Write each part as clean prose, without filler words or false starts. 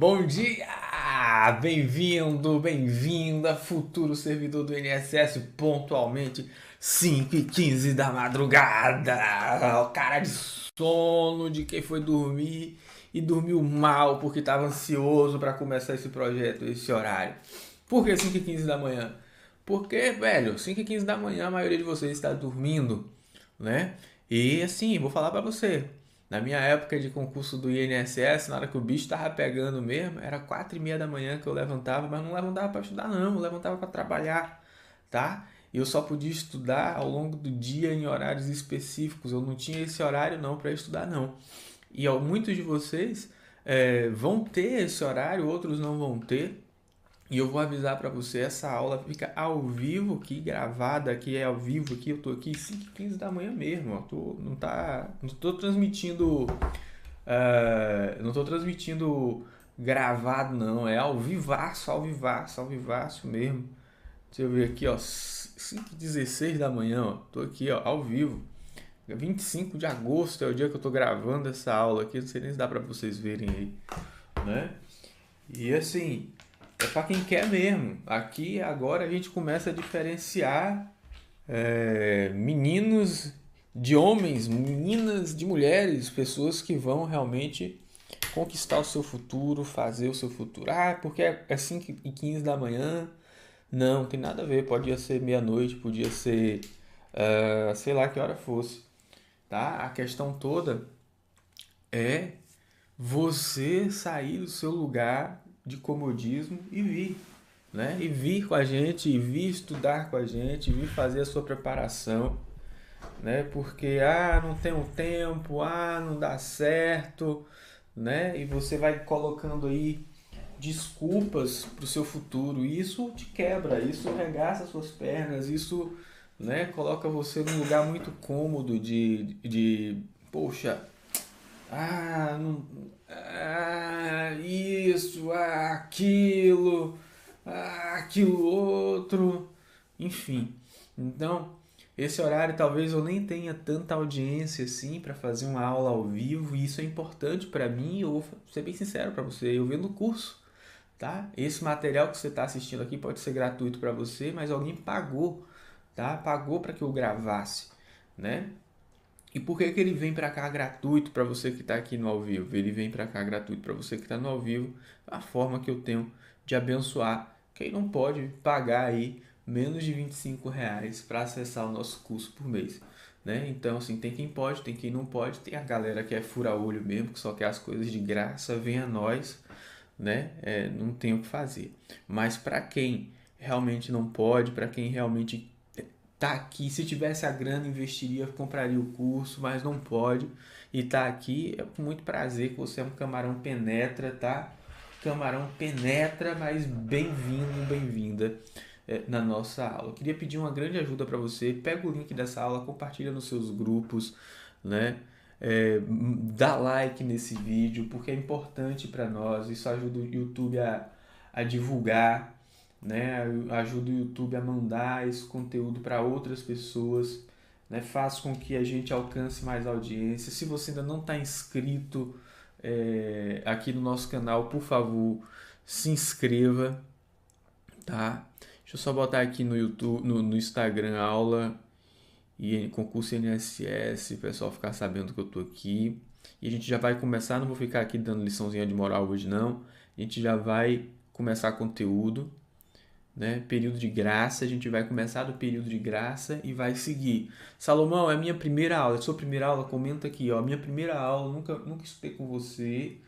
Bom dia! Bem-vinda, futuro servidor do INSS, pontualmente 5h15 da madrugada. O cara de sono de quem foi dormir e dormiu mal porque estava ansioso para começar esse projeto, esse horário. Por que 5h15 da manhã? Porque, velho, 5h15 da manhã a maioria de vocês está dormindo, né? E assim, vou falar pra você. Na minha época de concurso do INSS, na hora que o bicho tava pegando mesmo, era 4h30 da manhã que eu levantava, mas não levantava pra estudar não, eu levantava pra trabalhar, tá? E eu só podia estudar ao longo do dia em horários específicos, eu não tinha esse horário não pra estudar não. E ó, muitos de vocês vão ter esse horário, outros não vão ter. E eu vou avisar para você, essa aula fica ao vivo aqui, gravada aqui, é ao vivo aqui, eu tô aqui 5h15 da manhã mesmo, ó, não tô transmitindo, não tô transmitindo gravado não, é ao vivaço, ao vivaço, ao vivaço mesmo. Deixa eu ver aqui, ó, 5h16 da manhã, ó, tô aqui, ó, ao vivo. 25 de agosto é o dia que eu tô gravando essa aula aqui, não sei nem se dá para vocês verem aí, né? E assim, é para quem quer mesmo. Aqui agora a gente começa a diferenciar meninos de homens, meninas de mulheres, pessoas que vão realmente conquistar o seu futuro, fazer o seu futuro. Ah, porque é 5h15 da manhã. Não, tem nada a ver. Podia ser meia-noite, podia ser sei lá que hora fosse. Tá? A questão toda é você sair do seu lugar de comodismo e vir, né? E vir com a gente, e vir estudar com a gente, e vir fazer a sua preparação, né? Porque não tenho tempo, não dá certo, né? E você vai colocando aí desculpas para o seu futuro. E isso te quebra, isso regaça suas pernas, isso, né, coloca você num lugar muito cômodo de poxa, não, isso, aquilo outro, enfim. Então, esse horário talvez eu nem tenha tanta audiência assim para fazer uma aula ao vivo, e isso é importante para mim. Eu vou ser bem sincero para você, eu vendo o curso, tá? Esse material que você está assistindo aqui pode ser gratuito para você, mas alguém pagou, tá? Pagou para que eu gravasse, né? E por que que ele vem para cá gratuito para você que está aqui no ao vivo? Ele vem para cá gratuito para você que está no ao vivo. A forma que eu tenho de abençoar quem não pode pagar aí menos de R$ 25 para acessar o nosso curso por mês, né? Então, assim, tem quem pode, tem quem não pode. Tem a galera que é fura-olho mesmo, que só quer as coisas de graça. Vem a nós, né? Não tem o que fazer. Mas para quem realmente não pode, para quem realmente tá aqui, se tivesse a grana, investiria, compraria o curso, mas não pode. E tá aqui, é com muito prazer que você é um camarão penetra, tá? Camarão penetra, mas bem-vindo, bem-vinda na nossa aula. Eu queria pedir uma grande ajuda para você. Pega o link dessa aula, compartilha nos seus grupos, né? Dá like nesse vídeo, porque é importante para nós. Isso ajuda o YouTube a divulgar, né? Ajuda o YouTube a mandar esse conteúdo para outras pessoas, né? Faz com que a gente alcance mais audiência. Se você ainda não está inscrito aqui no nosso canal, por favor, se inscreva, tá? Deixa eu só botar aqui no YouTube, no Instagram, aula e concurso INSS, o pessoal ficar sabendo que eu tô aqui. E a gente já vai começar, não vou ficar aqui dando liçãozinha de moral hoje não. A gente já vai começar conteúdo, né? Período de graça, a gente vai começar do período de graça e vai seguir. Salomão, é a minha primeira aula, é a sua primeira aula? Comenta aqui, ó, minha primeira aula, nunca estudei com você,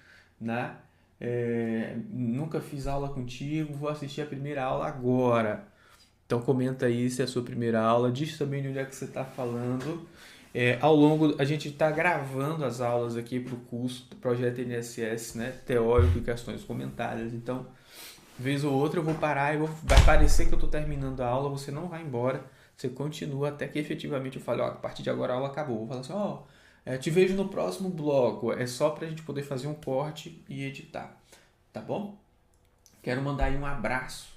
né? Nunca fiz aula contigo, vou assistir a primeira aula agora. Então comenta aí se é a sua primeira aula, diz também de onde é que você está falando. Ao longo, a gente está gravando as aulas aqui para o curso do Projeto INSS, né? Teórico e questões comentárias. Então, vez ou outra eu vou parar e vai parecer que eu estou terminando a aula, você não vai embora, você continua até que efetivamente eu fale, ó, a partir de agora a aula acabou. Vou falar assim, ó, te vejo no próximo bloco. É só para a gente poder fazer um corte e editar, tá bom? Quero mandar aí um abraço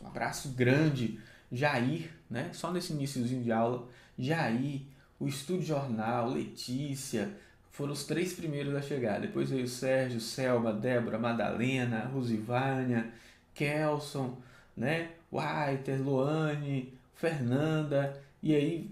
grande, Jair, né? Só nesse iniciozinho de aula, Jair, o Estúdio Jornal, Letícia, foram os 3 primeiros a chegar. Depois veio o Sérgio, Selma, Débora, Madalena, Rosivânia, Kelson, né? Waiter, Luane, Fernanda. E aí,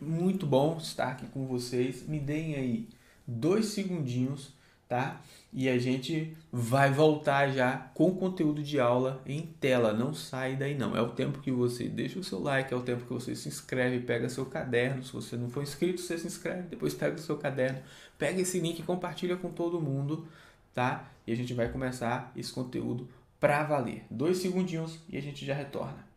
muito bom estar aqui com vocês. Me deem aí 2 segundinhos, tá? E a gente vai voltar já com o conteúdo de aula em tela. Não sai daí não. É o tempo que você deixa o seu like, é o tempo que você se inscreve, pega seu caderno. Se você não for inscrito, você se inscreve, depois pega o seu caderno, pega esse link e compartilha com todo mundo, tá? E a gente vai começar esse conteúdo pra valer. 2 segundinhos e a gente já retorna.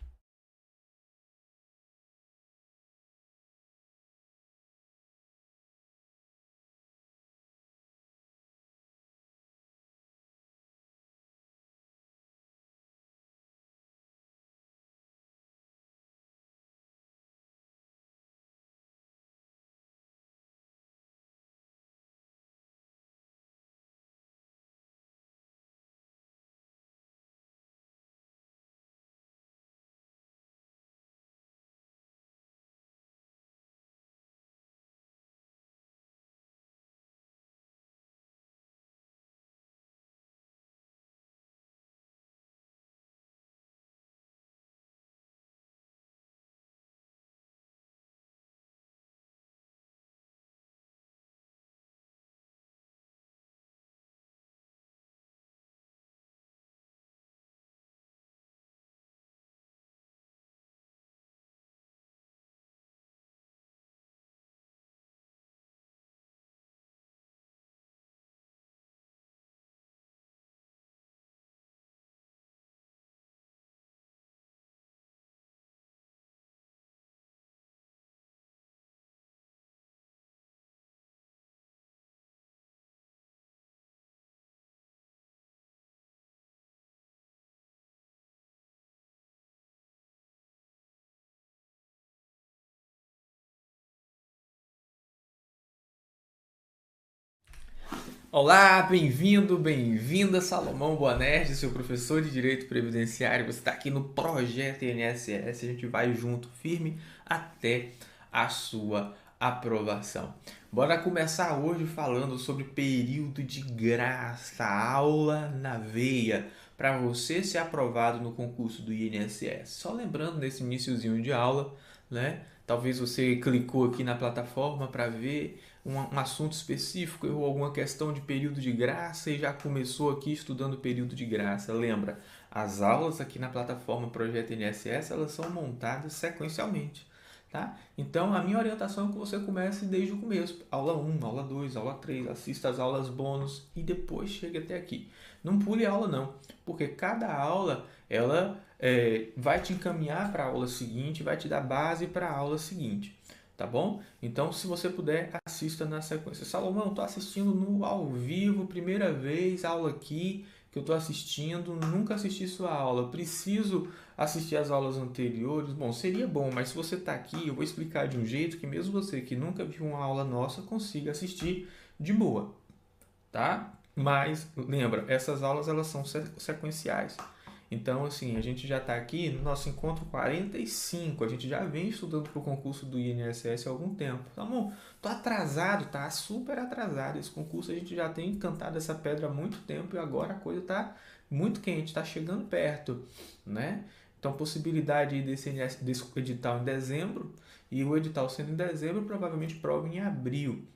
Olá, bem-vindo, bem-vinda, Salomão Boanerges, seu professor de Direito Previdenciário. Você está aqui no Projeto INSS, a gente vai junto, firme, até a sua aprovação. Bora começar hoje falando sobre período de graça, aula na veia, para você ser aprovado no concurso do INSS. Só lembrando, nesse iniciozinho de aula, né? Talvez você clicou aqui na plataforma para ver um assunto específico, errou alguma questão de período de graça e já começou aqui estudando período de graça. Lembra, as aulas aqui na plataforma Projeto INSS, elas são montadas sequencialmente, tá? Então, a minha orientação é que você comece desde o começo. Aula 1, aula 2, aula 3, assista as aulas bônus e depois chegue até aqui. Não pule aula não, porque cada aula, ela vai te encaminhar para a aula seguinte, vai te dar base para a aula seguinte. Tá bom? Então, se você puder, assista na sequência. Salomão, estou assistindo no ao vivo, primeira vez, aula aqui que eu estou assistindo, nunca assisti sua aula, preciso assistir as aulas anteriores. Bom, seria bom, mas se você está aqui, eu vou explicar de um jeito que mesmo você que nunca viu uma aula nossa consiga assistir de boa, tá? Mas lembra, essas aulas elas são sequenciais. Então, assim, a gente já está aqui no nosso encontro 45. A gente já vem estudando para o concurso do INSS há algum tempo. Tá bom? Tô atrasado, tá super atrasado. Esse concurso a gente já tem cantado essa pedra há muito tempo e agora a coisa tá muito quente, está chegando perto, né? Então, possibilidade desse edital em dezembro e o edital sendo em dezembro, provavelmente prova em abril.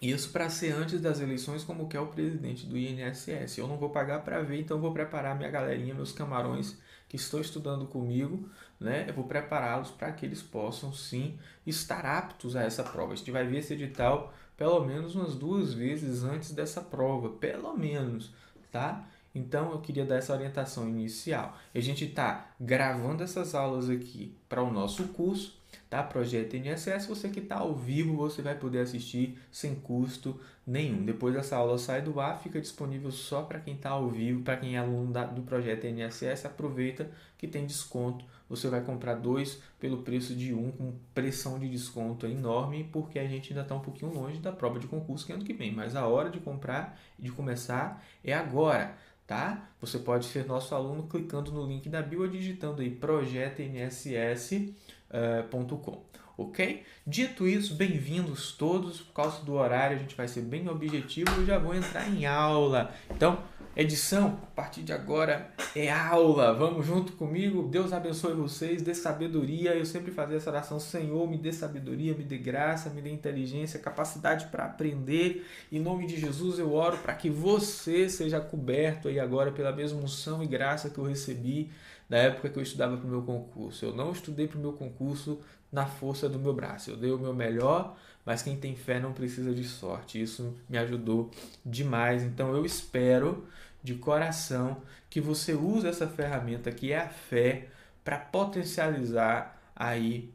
Isso para ser antes das eleições, como que é o presidente do INSS. Eu não vou pagar para ver, então vou preparar minha galerinha, meus camarões que estão estudando comigo, né? Eu vou prepará-los para que eles possam sim estar aptos a essa prova. A gente vai ver esse edital pelo menos umas 2 vezes antes dessa prova, pelo menos, tá? Então eu queria dar essa orientação inicial. A gente está gravando essas aulas aqui para o nosso curso, tá? Projeto INSS, você que está ao vivo, você vai poder assistir sem custo nenhum. Depois dessa aula sai do ar, fica disponível só para quem está ao vivo, para quem é aluno do Projeto INSS, aproveita que tem desconto. Você vai comprar 2 pelo preço de 1, com pressão de desconto enorme, porque a gente ainda está um pouquinho longe da prova de concurso que é ano que vem. Mas a hora de comprar e de começar é agora. Tá? Você pode ser nosso aluno clicando no link da bio ou digitando aí projetoinss.com. ok? Dito isso, bem-vindos todos. Por causa do horário, a gente vai ser bem objetivo. Eu já vou entrar em aula. Então, edição, a partir de agora é aula. Vamos junto comigo. Deus abençoe vocês, dê sabedoria. Eu sempre fazia essa oração: Senhor, me dê sabedoria, me dê graça, me dê inteligência, capacidade para aprender. Em nome de Jesus eu oro para que você seja coberto aí agora pela mesma unção e graça que eu recebi da época que eu estudava para o meu concurso. Eu não estudei para o meu concurso na força do meu braço. Eu dei o meu melhor, mas quem tem fé não precisa de sorte. Isso me ajudou demais. Então eu espero de coração que você use essa ferramenta que é a fé para potencializar aí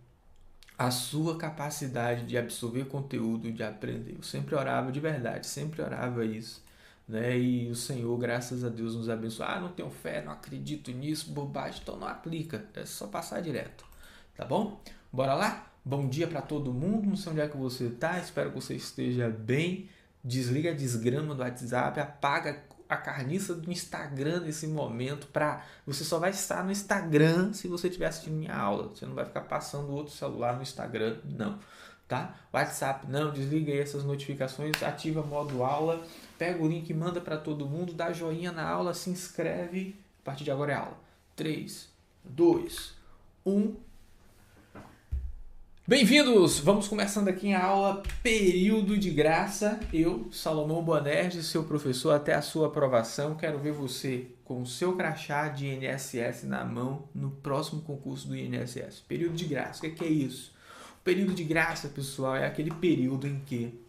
a sua capacidade de absorver conteúdo, de aprender. Eu sempre orava de verdade, sempre orava isso, né? E o Senhor, graças a Deus, nos abençoou. Ah, não tenho fé, não acredito nisso, bobagem. Então não aplica, é só passar direto, tá bom? Bora lá? Bom dia para todo mundo, não sei onde é que você está, espero que você esteja bem. Desliga a desgrama do WhatsApp, apaga a carniça do Instagram nesse momento. Você só vai estar no Instagram se você estiver assistindo minha aula. Você não vai ficar passando outro celular no Instagram, não. Tá? WhatsApp não, desliga aí essas notificações, ativa modo aula, pega o link, manda para todo mundo, dá joinha na aula, se inscreve. A partir de agora é aula. 3, 2, 1... Bem-vindos! Vamos começando aqui a aula Período de Graça. Eu, Salomão Boanerges, seu professor até a sua aprovação. Quero ver você com o seu crachá de INSS na mão no próximo concurso do INSS. Período de Graça, o que é isso? O período de graça, pessoal, é aquele período em que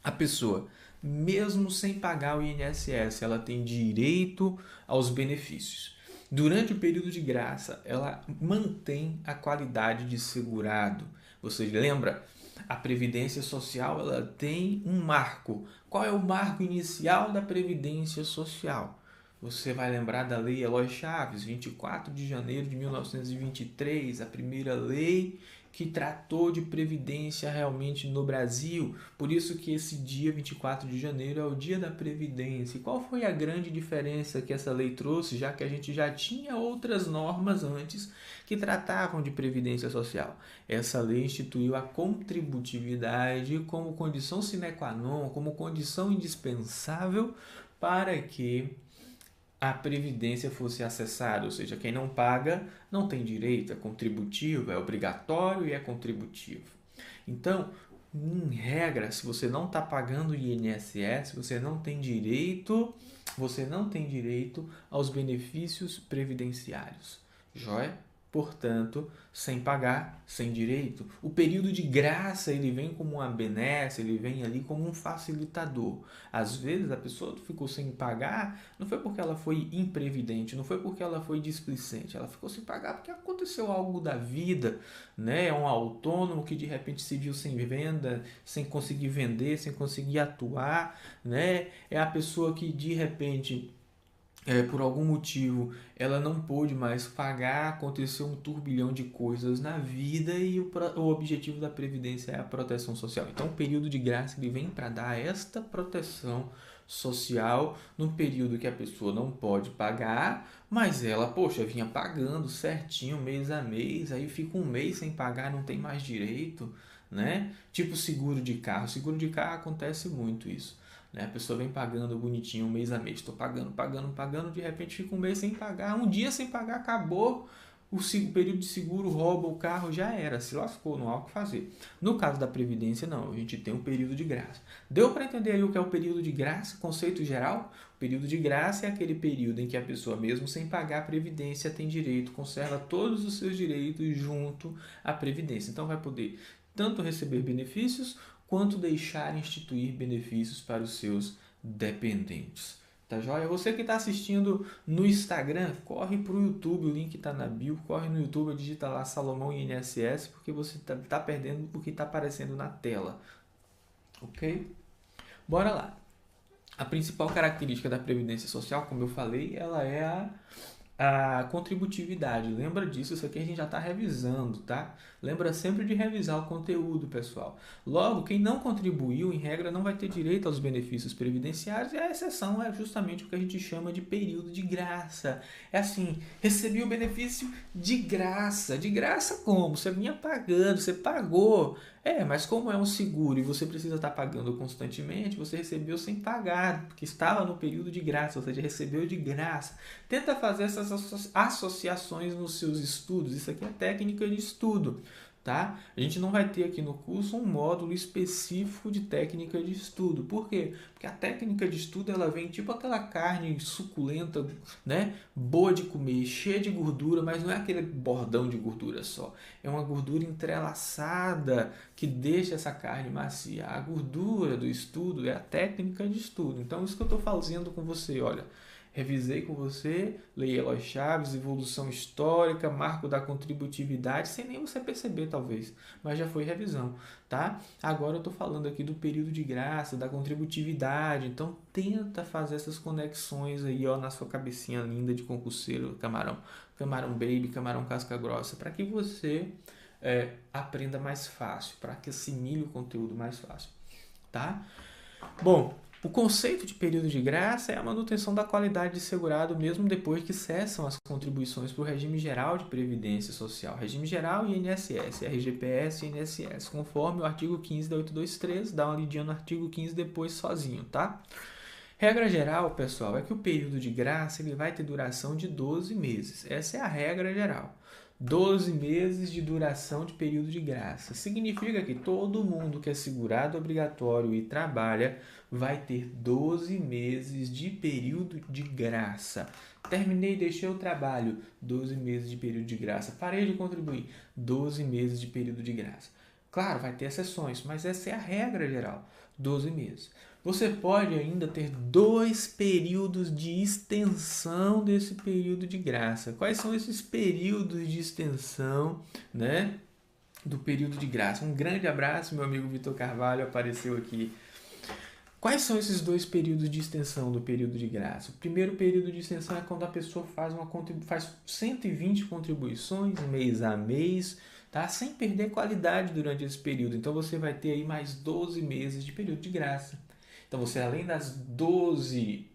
a pessoa, mesmo sem pagar o INSS, ela tem direito aos benefícios. Durante o período de graça, ela mantém a qualidade de segurado. Você lembra? A Previdência Social, ela tem um marco. Qual é o marco inicial da Previdência Social? Você vai lembrar da Lei Eloy Chaves, 24 de janeiro de 1923, a primeira lei que tratou de previdência realmente no Brasil. Por isso que esse dia 24 de janeiro é o dia da Previdência. E qual foi a grande diferença que essa lei trouxe, já que a gente já tinha outras normas antes que tratavam de previdência social? Essa lei instituiu a contributividade como condição sine qua non, como condição indispensável para que a previdência fosse acessada, ou seja, quem não paga não tem direito, é contributivo, é obrigatório e é contributivo. Então, em regra, se você não está pagando o INSS, você não tem direito aos benefícios previdenciários. Joia? Portanto, sem pagar, sem direito. O período de graça, ele vem como uma benesse, ele vem ali como um facilitador. Às vezes a pessoa ficou sem pagar, não foi porque ela foi imprevidente, não foi porque ela foi displicente, ela ficou sem pagar porque aconteceu algo da vida, né? É um autônomo que de repente se viu sem venda, sem conseguir vender, sem conseguir atuar, né? É a pessoa que de repente por algum motivo ela não pôde mais pagar, aconteceu um turbilhão de coisas na vida e o objetivo da Previdência é a proteção social. Então o período de graça ele vem para dar esta proteção social no período que a pessoa não pode pagar, mas ela, poxa, vinha pagando certinho mês a mês, aí fica um mês sem pagar, não tem mais direito, né? Tipo seguro de carro. Seguro de carro acontece muito isso. A pessoa vem pagando bonitinho mês a mês, estou pagando, de repente fica um mês sem pagar, um dia sem pagar, acabou o período de seguro, rouba o carro, já era, se lascou, não há o que fazer. No caso da Previdência, não, a gente tem um período de graça. Deu para entender aí o que é o período de graça, conceito geral? O período de graça é aquele período em que a pessoa, mesmo sem pagar a Previdência, tem direito, conserva todos os seus direitos junto à Previdência. Então vai poder tanto receber benefícios, quanto deixar instituir benefícios para os seus dependentes. Tá joia? Você que está assistindo no Instagram, corre para o YouTube, o link está na bio, corre no YouTube, digita lá Salomão INSS, porque você está perdendo o que está aparecendo na tela. Ok? Bora lá. A principal característica da Previdência Social, como eu falei, ela é a a contributividade. Lembra disso, isso aqui a gente já está revisando, tá? Lembra sempre de revisar o conteúdo, pessoal. Logo, quem não contribuiu, em regra, não vai ter direito aos benefícios previdenciários e a exceção é justamente o que a gente chama de período de graça. É assim, recebi o benefício de graça. De graça como? Você vinha pagando, você pagou. Mas como é um seguro e você precisa estar pagando constantemente, você recebeu sem pagar, porque estava no período de graça, ou seja, recebeu de graça. Tenta fazer essas associações nos seus estudos. Isso aqui é técnica de estudo, tá? A gente não vai ter aqui no curso um módulo específico de técnica de estudo. Por quê? Porque a técnica de estudo ela vem tipo aquela carne suculenta, né? Boa de comer, cheia de gordura, mas não é aquele bordão de gordura só. É uma gordura entrelaçada que deixa essa carne macia. A gordura do estudo é a técnica de estudo. Então, isso que eu estou fazendo com você, olha. Revisei com você, Lei Eloy Chaves, evolução histórica, marco da contributividade, sem nem você perceber talvez, mas já foi revisão, tá? Agora eu estou falando aqui do período de graça, da contributividade, então tenta fazer essas conexões aí, ó, na sua cabecinha linda de concurseiro, camarão, camarão baby, camarão casca grossa, para que você aprenda mais fácil, para que assimile o conteúdo mais fácil, tá? Bom, o conceito de período de graça é a manutenção da qualidade de segurado mesmo depois que cessam as contribuições para o regime geral de previdência social, regime geral e INSS, RGPS e INSS, conforme o artigo 15 da 823, dá uma lidinha no artigo 15 depois sozinho, tá? Regra geral, pessoal, é que o período de graça ele vai ter duração de 12 meses. Essa é a regra geral. 12 meses de duração de período de graça. Significa que todo mundo que é segurado obrigatório e trabalha vai ter 12 meses de período de graça. Terminei, deixei o trabalho, 12 meses de período de graça. Parei de contribuir, 12 meses de período de graça. Claro, vai ter exceções, mas essa é a regra geral, 12 meses. Você pode ainda ter 2 períodos de extensão desse período de graça. Quais são esses períodos de extensão, né, do período de graça? Um grande abraço, meu amigo Vitor Carvalho apareceu aqui. Quais são esses 2 períodos de extensão do período de graça? O primeiro período de extensão é quando a pessoa faz 120 contribuições mês a mês, tá? Sem perder qualidade durante esse período. Então você vai ter aí mais 12 meses de período de graça. Então você, além das 12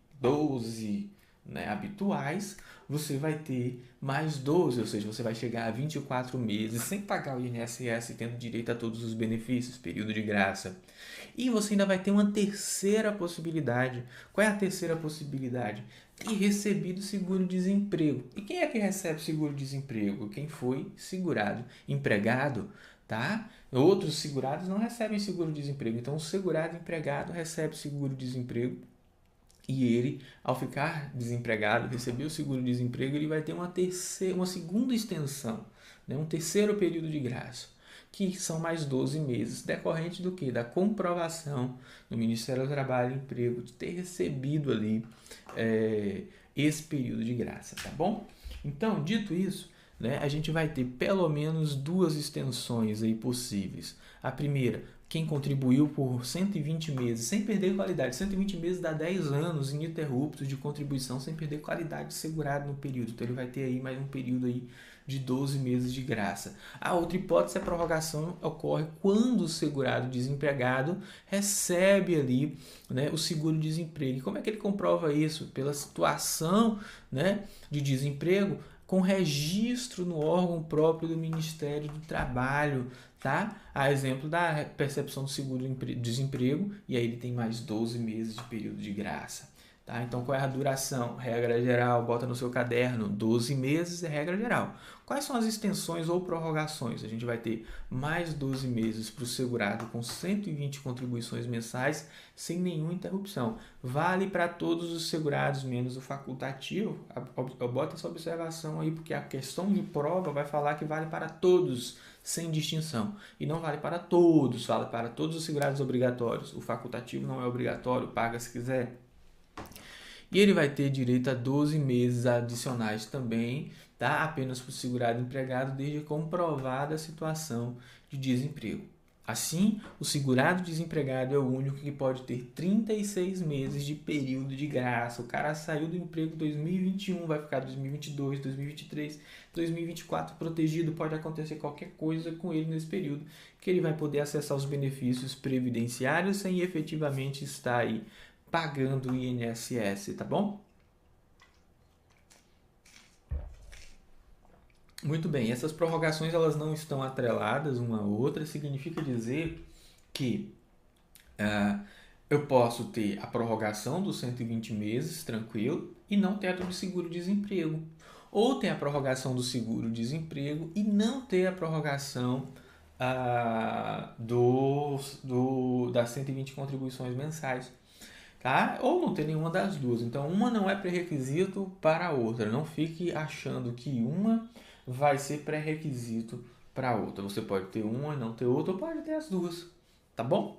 né, habituais, você vai ter mais 12, ou seja, você vai chegar a 24 meses sem pagar o INSS, tendo direito a todos os benefícios, período de graça. E você ainda vai ter uma terceira possibilidade. Qual é a terceira possibilidade? Ter recebido seguro-desemprego. E quem é que recebe seguro-desemprego? Quem foi segurado. Empregado, tá? Outros segurados não recebem seguro-desemprego. Então, o segurado empregado recebe seguro-desemprego. E ele, ao ficar desempregado, receber o seguro-desemprego, ele vai ter uma segunda extensão, né? Um terceiro período de graça, que são mais 12 meses, decorrente do quê? Da comprovação do Ministério do Trabalho e Emprego de ter recebido ali esse período de graça, tá bom? Então, dito isso, né, a gente vai ter pelo menos 2 extensões aí possíveis. A primeira, quem contribuiu por 120 meses sem perder qualidade. 120 meses dá 10 anos ininterruptos de contribuição sem perder qualidade segurado no período. Então ele vai ter aí mais um período aí de 12 meses de graça. A outra hipótese, a prorrogação ocorre quando o segurado desempregado recebe ali, né, o seguro-desemprego. E como é que ele comprova isso? Pela situação, né, de desemprego, com registro no órgão próprio do Ministério do Trabalho, tá? A exemplo da percepção do seguro-desemprego, e aí ele tem mais 12 meses de período de graça. Tá? Então, qual é a duração? Regra geral, bota no seu caderno, 12 meses é regra geral. Quais são as extensões ou prorrogações? A gente vai ter mais 12 meses para o segurado com 120 contribuições mensais sem nenhuma interrupção. Vale para todos os segurados, menos o facultativo. Eu boto essa observação aí, porque a questão de prova vai falar que vale para todos, sem distinção. E não vale para todos, vale para todos os segurados obrigatórios. O facultativo não é obrigatório, paga se quiser. E ele vai ter direito a 12 meses adicionais também, tá? Apenas para o segurado empregado, desde comprovada a situação de desemprego. Assim, o segurado-desempregado é o único que pode ter 36 meses de período de graça. O cara saiu do emprego em 2021, vai ficar 2022, 2023, 2024 protegido. Pode acontecer qualquer coisa com ele nesse período, que ele vai poder acessar os benefícios previdenciários sem efetivamente estar aí pagando o INSS, tá bom? Muito bem, essas prorrogações elas não estão atreladas uma à outra, significa dizer que eu posso ter a prorrogação dos 120 meses, tranquilo, e não ter a do seguro-desemprego. Ou ter a prorrogação do seguro-desemprego e não ter a prorrogação das 120 contribuições mensais. Tá? Ou não ter nenhuma das duas. Então, uma não é pré-requisito para a outra. Não fique achando que uma vai ser pré-requisito para a outra. Você pode ter uma e não ter outra, ou pode ter as duas. Tá bom?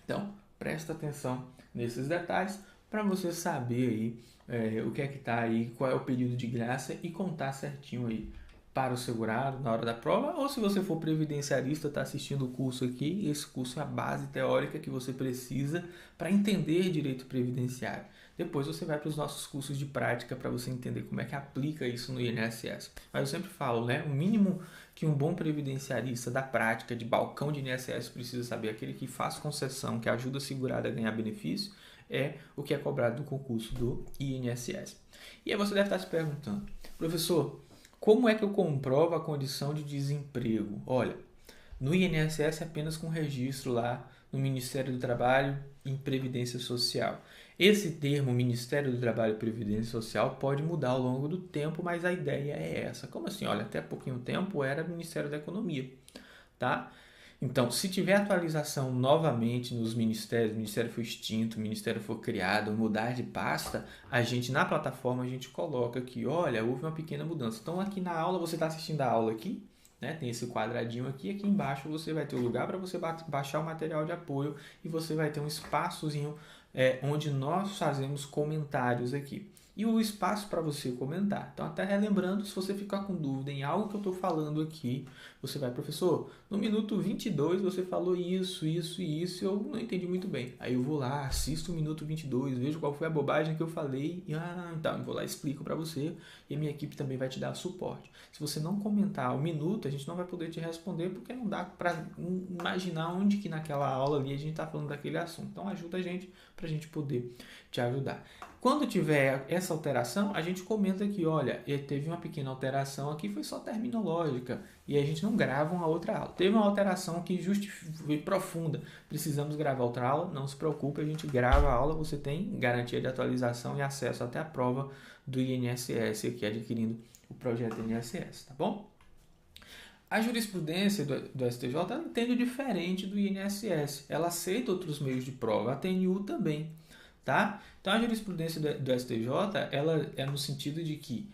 Então, presta atenção nesses detalhes para você saber aí o que é que está aí, qual é o período de graça e contar certinho aí para o segurado na hora da prova. Ou se você for previdenciarista, está assistindo o curso aqui, esse curso é a base teórica que você precisa para entender direito previdenciário. Depois você vai para os nossos cursos de prática para você entender como é que aplica isso no INSS. Mas eu sempre falo, né? O mínimo que um bom previdenciarista da prática de balcão de INSS precisa saber, aquele que faz concessão, que ajuda o segurado a ganhar benefício, é o que é cobrado no concurso do INSS. E aí você deve estar se perguntando, professor, como é que eu comprovo a condição de desemprego? Olha, no INSS é apenas com registro lá no Ministério do Trabalho e Previdência Social. Esse termo, Ministério do Trabalho e Previdência Social, pode mudar ao longo do tempo, mas a ideia é essa. Como assim? Olha, até pouquinho tempo era Ministério da Economia, tá? Então, se tiver atualização novamente nos ministérios, o ministério foi extinto, o ministério foi criado, mudar de pasta, a gente na plataforma a gente coloca aqui, olha, houve uma pequena mudança. Então, aqui na aula, você está assistindo a aula aqui, né? Tem esse quadradinho aqui embaixo você vai ter o lugar para você baixar o material de apoio e você vai ter um espaçozinho onde nós fazemos comentários aqui. E o espaço para você comentar. Então, até relembrando, se você ficar com dúvida em algo que eu estou falando aqui, você vai, professor, no minuto 22 você falou isso, isso e isso, eu não entendi muito bem. Aí eu vou lá, assisto o minuto 22, vejo qual foi a bobagem que eu falei, e então, eu vou lá e explico para você, e a minha equipe também vai te dar suporte. Se você não comentar o minuto, a gente não vai poder te responder, porque não dá para imaginar onde que naquela aula ali a gente está falando daquele assunto. Então, ajuda a gente para a gente poder te ajudar. Quando tiver essa alteração, a gente comenta aqui, olha, teve uma pequena alteração aqui, foi só terminológica, e a gente não grava uma outra aula. Teve uma alteração que foi profunda, precisamos gravar outra aula, não se preocupe, a gente grava a aula, você tem garantia de atualização e acesso até a prova do INSS, aqui adquirindo o projeto INSS, tá bom? A jurisprudência do STJ ela entende diferente do INSS, ela aceita outros meios de prova, a TNU também. Tá? Então, a jurisprudência do STJ ela é no sentido de que,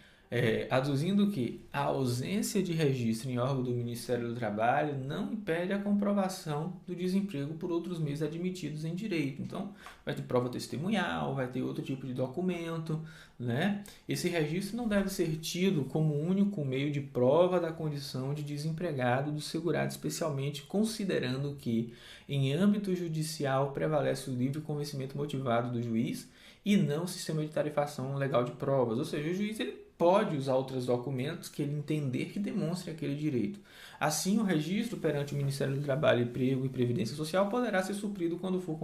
aduzindo que a ausência de registro em órgão do Ministério do Trabalho não impede a comprovação do desemprego por outros meios admitidos em direito. Então, vai ter prova testemunhal, vai ter outro tipo de documento, né? Esse registro não deve ser tido como único meio de prova da condição de desempregado do segurado, especialmente considerando que, em âmbito judicial, prevalece o livre convencimento motivado do juiz e não o sistema de tarifação legal de provas. Ou seja, o juiz ele pode usar outros documentos que ele entender que demonstrem aquele direito. Assim, o registro perante o Ministério do Trabalho, Emprego e Previdência Social poderá ser suprido quando for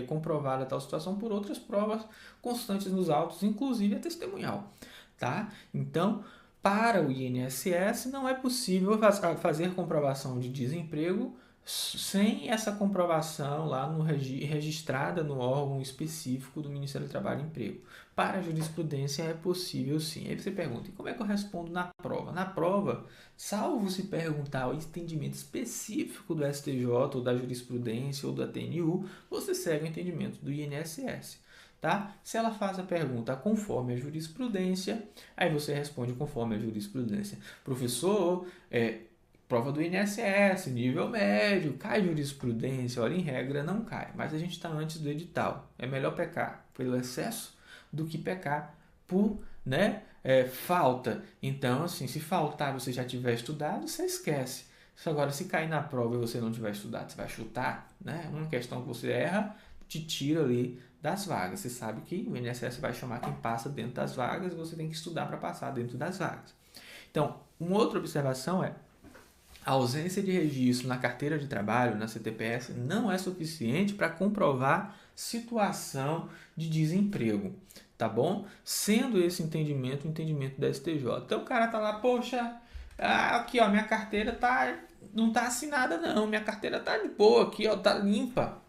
comprovada tal situação por outras provas constantes nos autos, inclusive a testemunhal. Tá? Então, para o INSS, não é possível fazer comprovação de desemprego sem essa comprovação lá registrada no órgão específico do Ministério do Trabalho e Emprego. Para a jurisprudência é possível sim. Aí você pergunta, e como é que eu respondo na prova? Na prova, salvo se perguntar o entendimento específico do STJ ou da jurisprudência ou da TNU, você segue o entendimento do INSS. Tá? Se ela faz a pergunta conforme a jurisprudência, aí você responde conforme a jurisprudência. Professor, prova do INSS, nível médio, cai jurisprudência, olha, em regra não cai, mas a gente está antes do edital. É melhor pecar pelo excesso do que pecar por falta. Então, assim, se faltar você já tiver estudado, você esquece. Agora, se cair na prova e você não tiver estudado, você vai chutar, né? Uma questão que você erra te tira ali das vagas. Você sabe que o INSS vai chamar quem passa dentro das vagas e você tem que estudar para passar dentro das vagas. Então, uma outra observação é: a ausência de registro na carteira de trabalho, na CTPS, não é suficiente para comprovar situação de desemprego, tá bom? Sendo esse entendimento o entendimento da STJ. Então o cara tá lá, poxa, aqui ó, minha carteira não tá assinada não, minha carteira tá de boa aqui, ó, tá limpa.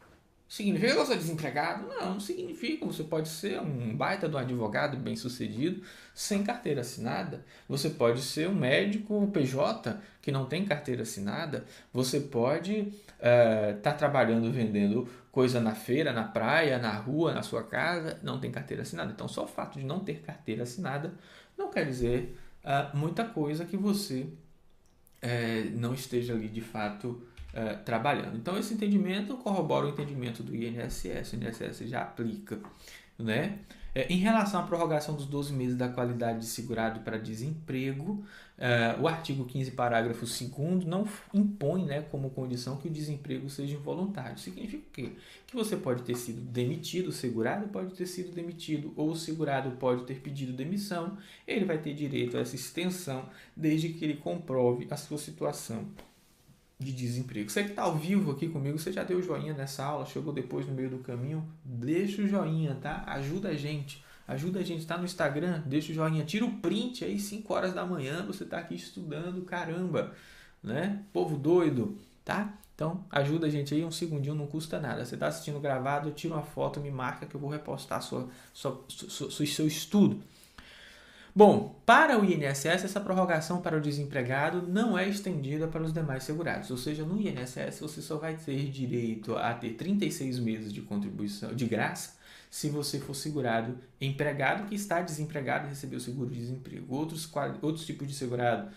Significa que eu sou desempregado? Não, não significa. Você pode ser um baita de um advogado bem-sucedido sem carteira assinada. Você pode ser um médico PJ que não tem carteira assinada. Você pode estar trabalhando vendendo coisa na feira, na praia, na rua, na sua casa, não tem carteira assinada. Então, só o fato de não ter carteira assinada não quer dizer muita coisa que você não esteja ali de fato trabalhando. Então, esse entendimento corrobora o entendimento do INSS. O INSS já aplica, né? Em relação à prorrogação dos 12 meses da qualidade de segurado para desemprego, o artigo 15, parágrafo 2º, não impõe, né, como condição que o desemprego seja involuntário. Significa o quê? Que você pode ter sido demitido, o segurado pode ter sido demitido, ou o segurado pode ter pedido demissão, ele vai ter direito a essa extensão, desde que ele comprove a sua situação de desemprego. Você que está ao vivo aqui comigo, você já deu joinha nessa aula, chegou depois no meio do caminho, deixa o joinha, tá? Ajuda a gente, tá no Instagram, deixa o joinha, tira o print aí, 5 horas da manhã, você tá aqui estudando, caramba, né? Povo doido, tá? Então, ajuda a gente aí, um segundinho, não custa nada. Você está assistindo gravado, tira uma foto, me marca que eu vou repostar seu estudo. Bom, para o INSS, essa prorrogação para o desempregado não é estendida para os demais segurados. Ou seja, no INSS você só vai ter direito a ter 36 meses de contribuição de graça se você for segurado empregado que está desempregado e recebeu seguro-desemprego. Outros tipos de segurado,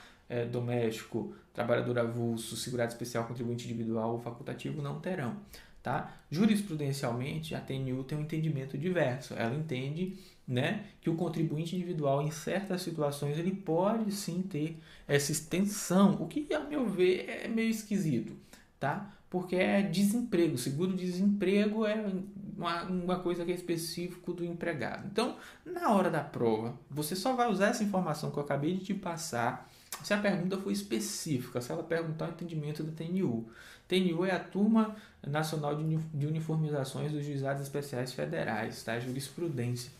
doméstico, trabalhador avulso, segurado especial, contribuinte individual ou facultativo, não terão. Tá? Jurisprudencialmente, a TNU tem um entendimento diverso. Ela entende, né, que o contribuinte individual, em certas situações, ele pode sim ter essa extensão, o que, a meu ver, é meio esquisito, tá? Porque é desemprego, seguro-desemprego é uma coisa que é específico do empregado. Então, na hora da prova, você só vai usar essa informação que eu acabei de te passar se a pergunta for específica, se ela perguntar o entendimento da TNU. TNU é a Turma Nacional de Uniformizações dos Juizados Especiais Federais, tá? Jurisprudência.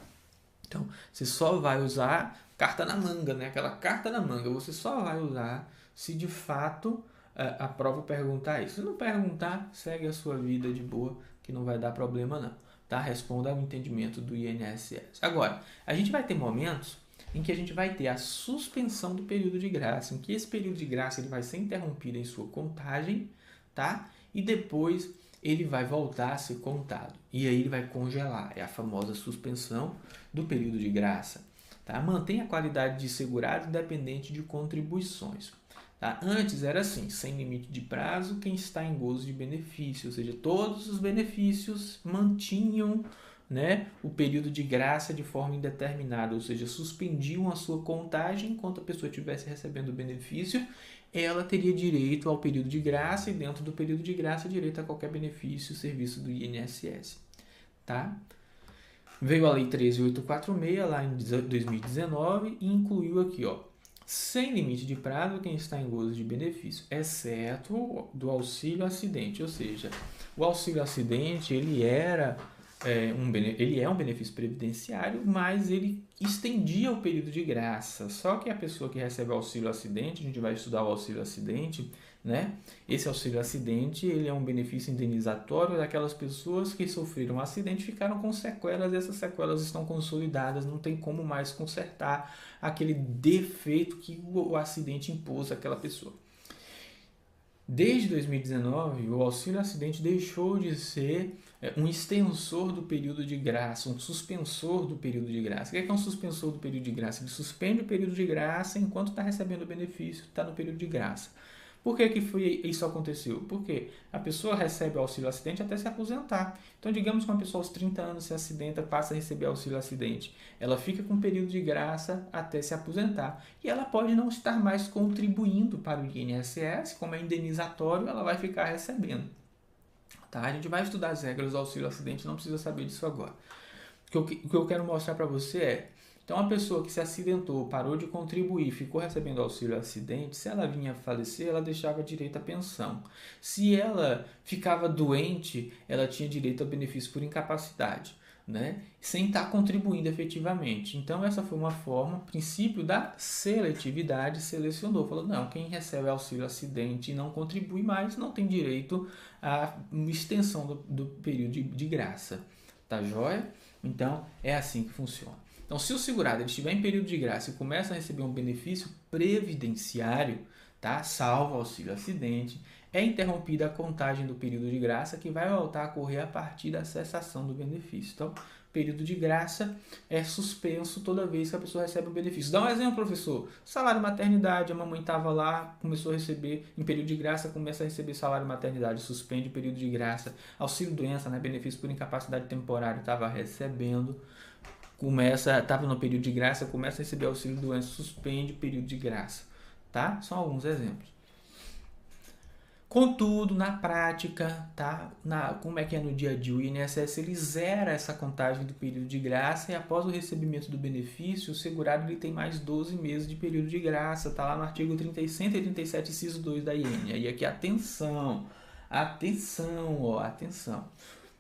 Então, você só vai usar carta na manga, né? Aquela carta na manga, você só vai usar se de fato a prova perguntar isso. Se não perguntar, segue a sua vida de boa, que não vai dar problema não, tá? Responda ao entendimento do INSS. Agora, a gente vai ter momentos em que a gente vai ter a suspensão do período de graça, em que esse período de graça ele vai ser interrompido em sua contagem, tá? E depois ele vai voltar a ser contado. E aí ele vai congelar. É a famosa suspensão do período de graça. Tá? Mantém a qualidade de segurado independente de contribuições. Tá? Antes era assim, sem limite de prazo, quem está em gozo de benefício. Ou seja, todos os benefícios mantinham, né, o período de graça de forma indeterminada. Ou seja, suspendiam a sua contagem enquanto a pessoa estivesse recebendo o benefício. Ela teria direito ao período de graça e dentro do período de graça direito a qualquer benefício, serviço do INSS, tá? Veio a Lei 13.846 lá em 2019 e incluiu aqui, ó, sem limite de prazo quem está em gozo de benefício, exceto do auxílio acidente, ou seja, o auxílio acidente ele é um benefício previdenciário, mas ele estendia o período de graça. Só que a pessoa que recebe o auxílio acidente, a gente vai estudar o auxílio acidente, né? Esse auxílio acidente ele é um benefício indenizatório daquelas pessoas que sofreram um acidente e ficaram com sequelas, e essas sequelas estão consolidadas, não tem como mais consertar aquele defeito que o acidente impôs àquela pessoa. Desde 2019, o auxílio acidente deixou de ser um extensor do período de graça, um suspensor do período de graça. O que é um suspensor do período de graça? Ele suspende o período de graça enquanto está recebendo o benefício, está no período de graça. Por que que isso aconteceu? Porque a pessoa recebe o auxílio acidente até se aposentar. Então, digamos que uma pessoa aos 30 anos se acidenta, passa a receber auxílio acidente. Ela fica com um período de graça até se aposentar. E ela pode não estar mais contribuindo para o INSS, como é indenizatório, ela vai ficar recebendo. Tá? A gente vai estudar as regras do auxílio acidente, não precisa saber disso agora. O que eu quero mostrar para você é, então a pessoa que se acidentou, parou de contribuir, ficou recebendo auxílio acidente, se ela vinha a falecer, ela deixava direito à pensão. Se ela ficava doente, ela tinha direito ao benefício por incapacidade, né? Sem estar contribuindo efetivamente. Então essa foi uma forma, princípio da seletividade, selecionou, falou, não, quem recebe auxílio acidente e não contribui mais, não tem direito à extensão do período de graça. Tá joia? Então, é assim que funciona. Então, se o segurado ele estiver em período de graça e começa a receber um benefício previdenciário, tá? Salvo auxílio acidente, é interrompida a contagem do período de graça que vai voltar a correr a partir da cessação do benefício. Então, período de graça é suspenso toda vez que a pessoa recebe um benefício. Dá um exemplo, professor. Salário maternidade, a mamãe estava lá, começou a receber, em período de graça, começa a receber salário maternidade, suspende o período de graça. Auxílio doença, né, benefício por incapacidade temporária, estava recebendo. Estava no período de graça, começa a receber auxílio doença, suspende o período de graça. Tá? São alguns exemplos. Contudo, na prática, tá? Como é que é no dia a dia? O INSS ele zera essa contagem do período de graça e após o recebimento do benefício, o segurado ele tem mais 12 meses de período de graça. Está lá no artigo 137, inciso 2 da IN. Aí aqui, atenção, atenção.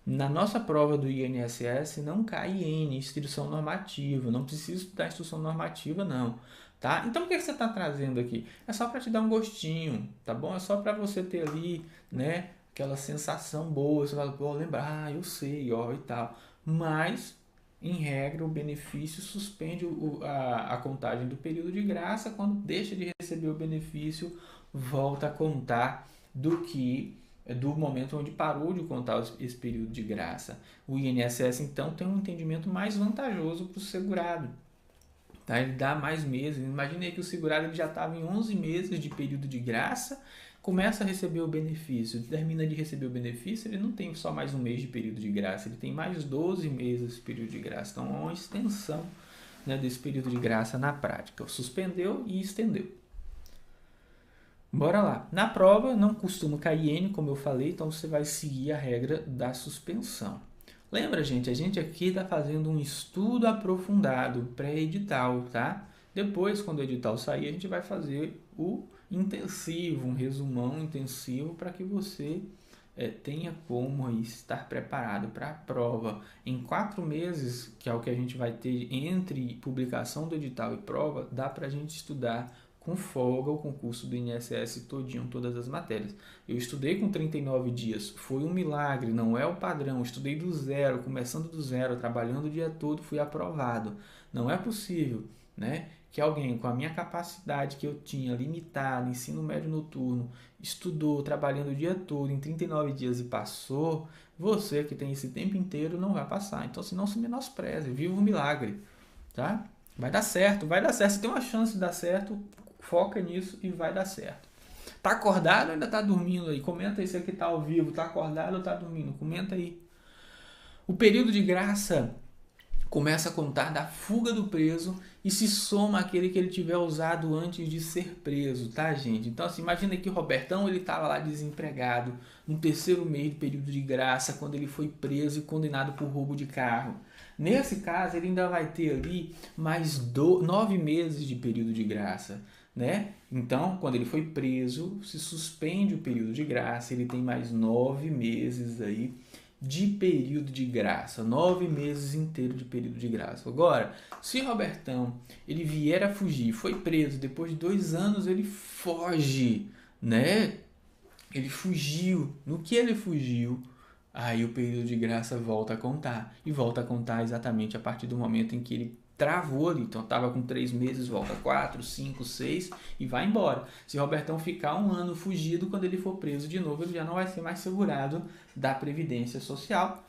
Na nossa prova do INSS não cai IN, instrução normativa. Não precisa estudar instrução normativa, não. Tá? Então, o que você está trazendo aqui? É só para te dar um gostinho, tá bom? É só para você ter ali, né, aquela sensação boa. Você vai, pô, lembrar, eu sei, ó, e tal. Mas, em regra, o benefício suspende a contagem do período de graça. Quando deixa de receber o benefício, volta a contar do momento onde parou de contar esse período de graça. O INSS, então, tem um entendimento mais vantajoso para o segurado. Tá? Ele dá mais meses. Imagina aí que o segurado ele já estava em 11 meses de período de graça, começa a receber o benefício, termina de receber o benefício, ele não tem só mais um mês de período de graça, ele tem mais 12 meses de período de graça. Então, é uma extensão, né, desse período de graça na prática. Suspendeu e estendeu. Bora lá. Na prova, não costuma cair N, como eu falei, então você vai seguir a regra da suspensão. Lembra, gente, a gente aqui está fazendo um estudo aprofundado pré-edital, tá? Depois, quando o edital sair, a gente vai fazer o intensivo, um resumão intensivo para que você tenha como aí estar preparado para a prova. Em 4 meses, que é o que a gente vai ter entre publicação do edital e prova, dá para a gente estudar com folga o concurso do INSS todinho, todas as matérias. Eu estudei com 39 dias, foi um milagre, não é o padrão. Eu estudei do zero, começando do zero, trabalhando o dia todo, fui aprovado. Não é possível, né, que alguém com a minha capacidade que eu tinha limitada, ensino médio noturno, estudou, trabalhando o dia todo, em 39 dias e passou, você que tem esse tempo inteiro não vai passar. Então, se não se menospreze, viva um milagre, tá? Vai dar certo, vai dar certo. Se tem uma chance de dar certo, foca nisso e vai dar certo. Tá acordado ou ainda tá dormindo aí? Comenta aí se aqui tá ao vivo. Tá acordado ou tá dormindo? Comenta aí. O período de graça começa a contar da fuga do preso e se soma aquele que ele tiver usado antes de ser preso, tá, gente? Então, assim, imagina que o Robertão, ele estava lá desempregado no 3º mês do período de graça, quando ele foi preso e condenado por roubo de carro. Nesse caso, ele ainda vai ter ali mais 9 meses de período de graça, né? Então, quando ele foi preso, se suspende o período de graça, ele tem mais 9 meses aí de período de graça, 9 meses inteiros de período de graça. Agora, se Robertão ele vier a fugir, foi preso, depois de 2 anos ele foge, né? Ele fugiu. No que ele fugiu, aí o período de graça volta a contar. E volta a contar exatamente a partir do momento em que ele travou ali. Então, estava com 3 meses, volta 4, 5, 6 e vai embora. Se Robertão ficar 1 ano fugido, quando ele for preso de novo, ele já não vai ser mais segurado da Previdência Social,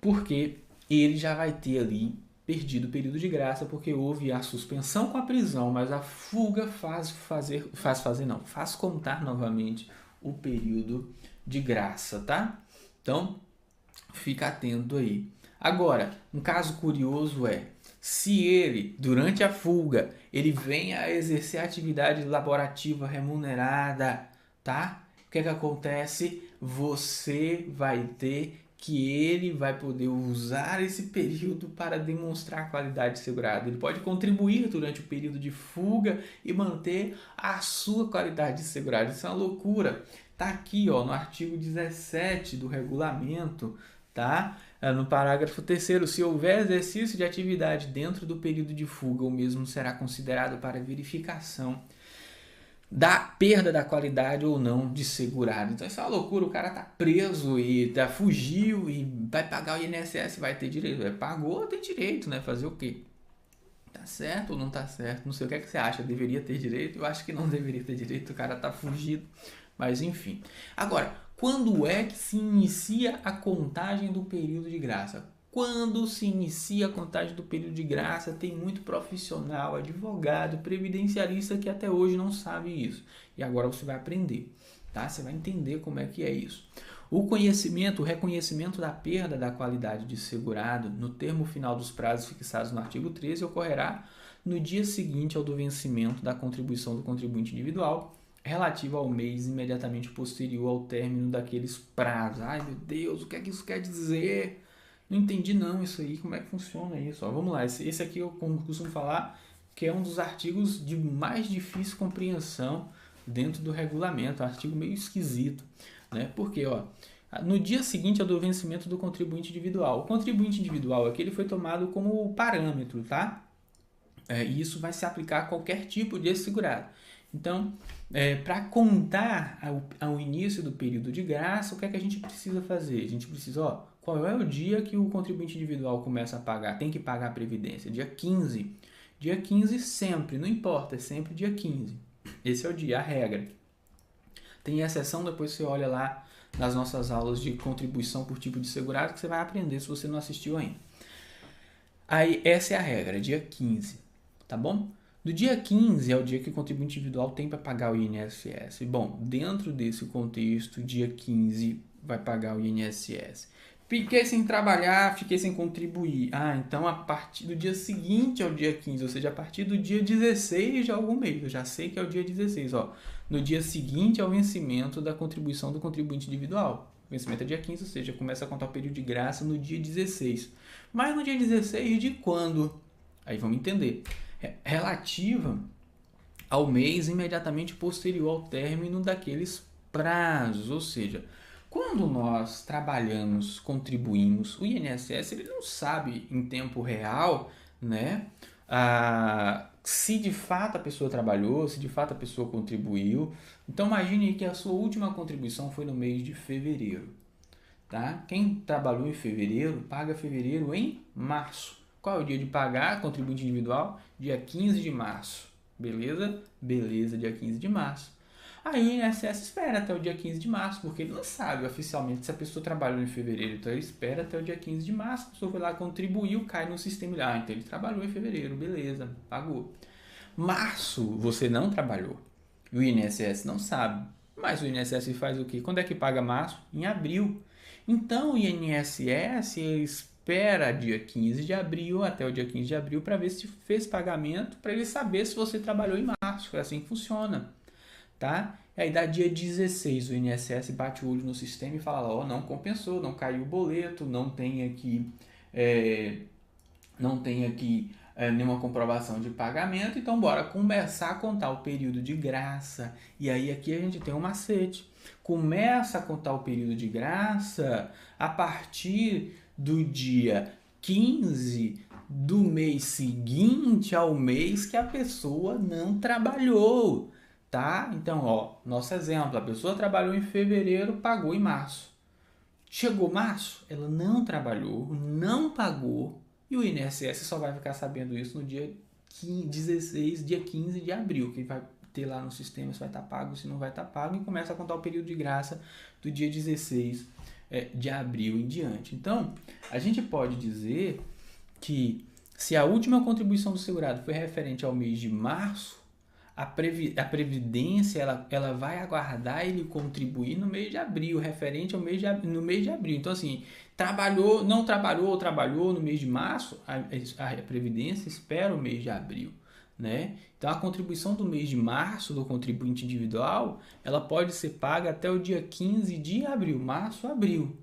porque ele já vai ter ali perdido o período de graça porque houve a suspensão com a prisão, mas a fuga faz contar novamente o período de graça, tá? Então, fica atento aí. Agora, um caso curioso é, se ele, durante a fuga, ele vem a exercer atividade laborativa remunerada, tá? O que acontece? Você vai ter que ele vai poder usar esse período para demonstrar a qualidade segurada. Ele pode contribuir durante o período de fuga e manter a sua qualidade segurada. Isso é uma loucura. Tá aqui, ó, no artigo 17 do regulamento, tá? No parágrafo 3º, se houver exercício de atividade dentro do período de fuga, o mesmo será considerado para verificação da perda da qualidade ou não de segurado. Então isso é uma loucura, o cara tá preso e fugiu e vai pagar o INSS, vai ter direito. Pagou, tem direito, né? Fazer o quê? Tá certo ou não tá certo? Não sei o que é que você acha, deveria ter direito? Eu acho que não deveria ter direito, o cara tá fugido, mas enfim. Agora, quando é que se inicia a contagem do período de graça? Quando se inicia a contagem do período de graça, tem muito profissional, advogado, previdenciarista que até hoje não sabe isso. E agora você vai aprender, tá? Você vai entender como é que é isso. O reconhecimento da perda da qualidade de segurado no termo final dos prazos fixados no artigo 13 ocorrerá no dia seguinte ao do vencimento da contribuição do contribuinte individual relativo ao mês imediatamente posterior ao término daqueles prazos. Ai, meu Deus, o que é que isso quer dizer? Não entendi não isso aí, como é que funciona isso? Ó, vamos lá, esse aqui eu costumo falar que é um dos artigos de mais difícil compreensão dentro do regulamento, um artigo meio esquisito, né? Porque, ó, no dia seguinte ao do vencimento do contribuinte individual. O contribuinte individual aqui ele foi tomado como parâmetro, tá? E isso vai se aplicar a qualquer tipo de segurado. Então, para contar ao início do período de graça, o que é que a gente precisa fazer? A gente precisa, ó, qual é o dia que o contribuinte individual começa a pagar? Tem que pagar a previdência? Dia 15. Dia 15 sempre, não importa, é sempre dia 15. Esse é o dia, a regra. Tem exceção, depois você olha lá nas nossas aulas de contribuição por tipo de segurado que você vai aprender se você não assistiu ainda. Aí, essa é a regra, dia 15, tá bom? Do dia 15 é o dia que o contribuinte individual tem para pagar o INSS. Bom, dentro desse contexto, dia 15 vai pagar o INSS. Fiquei sem trabalhar, fiquei sem contribuir. Então a partir do dia seguinte ao dia 15, ou seja, a partir do dia 16 de algum mês, eu já sei que é o dia 16, ó. No dia seguinte ao vencimento da contribuição do contribuinte individual. O vencimento é dia 15, ou seja, começa a contar o período de graça no dia 16. Mas no dia 16 de quando? Aí vamos entender. Relativa ao mês imediatamente posterior ao término daqueles prazos, ou seja, quando nós trabalhamos, contribuímos, o INSS ele não sabe em tempo real, né, se de fato a pessoa trabalhou, se de fato a pessoa contribuiu. Então imagine que a sua última contribuição foi no mês de fevereiro, tá? Quem trabalhou em fevereiro paga fevereiro em março. Qual é o dia de pagar contribuinte individual? Dia 15 de março. Beleza? Beleza, dia 15 de março. Aí o INSS espera até o dia 15 de março, porque ele não sabe oficialmente se a pessoa trabalhou em fevereiro. Então ele espera até o dia 15 de março, a pessoa foi lá, contribuiu, cai no sistema. Então ele trabalhou em fevereiro, beleza, pagou. Março, você não trabalhou. E o INSS não sabe. Mas o INSS faz o quê? Quando é que paga março? Em abril. Então o INSS espera dia 15 de abril até o dia 15 de abril para ver se fez pagamento, para ele saber se você trabalhou em março. É assim que funciona, tá? E aí dá dia 16, o INSS bate o olho no sistema e fala, ó, não compensou, não caiu o boleto, não tem aqui nenhuma comprovação de pagamento, então bora começar a contar o período de graça. E aí aqui a gente tem um macete. Começa a contar o período de graça a partir do dia 15 do mês seguinte ao mês que a pessoa não trabalhou, tá? Então, ó, nosso exemplo, a pessoa trabalhou em fevereiro, pagou em março. Chegou março, ela não trabalhou, não pagou, e o INSS só vai ficar sabendo isso no dia 15 de abril, que vai ter lá no sistema se vai estar pago, se não vai estar pago, e começa a contar o período de graça do dia 16 de abril em diante. Então, a gente pode dizer que Se a última contribuição do segurado foi referente ao mês de março, a Previdência ela vai aguardar ele contribuir no mês de abril, referente ao no mês de abril. Então, assim, trabalhou, não trabalhou ou trabalhou no mês de março, a Previdência espera o mês de abril. Né? Então, a contribuição do mês de março do contribuinte individual, ela pode ser paga até o dia 15 de abril, março, abril.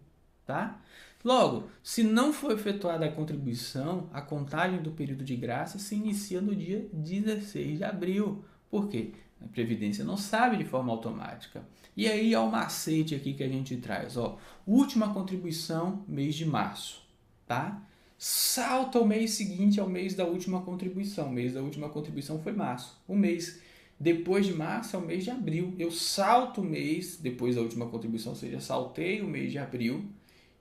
Tá? Logo, se não for efetuada a contribuição, a contagem do período de graça se inicia no dia 16 de abril. Por quê? A Previdência não sabe de forma automática. E aí há um macete aqui que a gente traz. Ó, última contribuição, mês de março. Tá? Salta o mês seguinte ao mês da última contribuição. O mês da última contribuição foi março. O mês depois de março é o mês de abril. Eu salto o mês depois da última contribuição, ou seja, saltei o mês de abril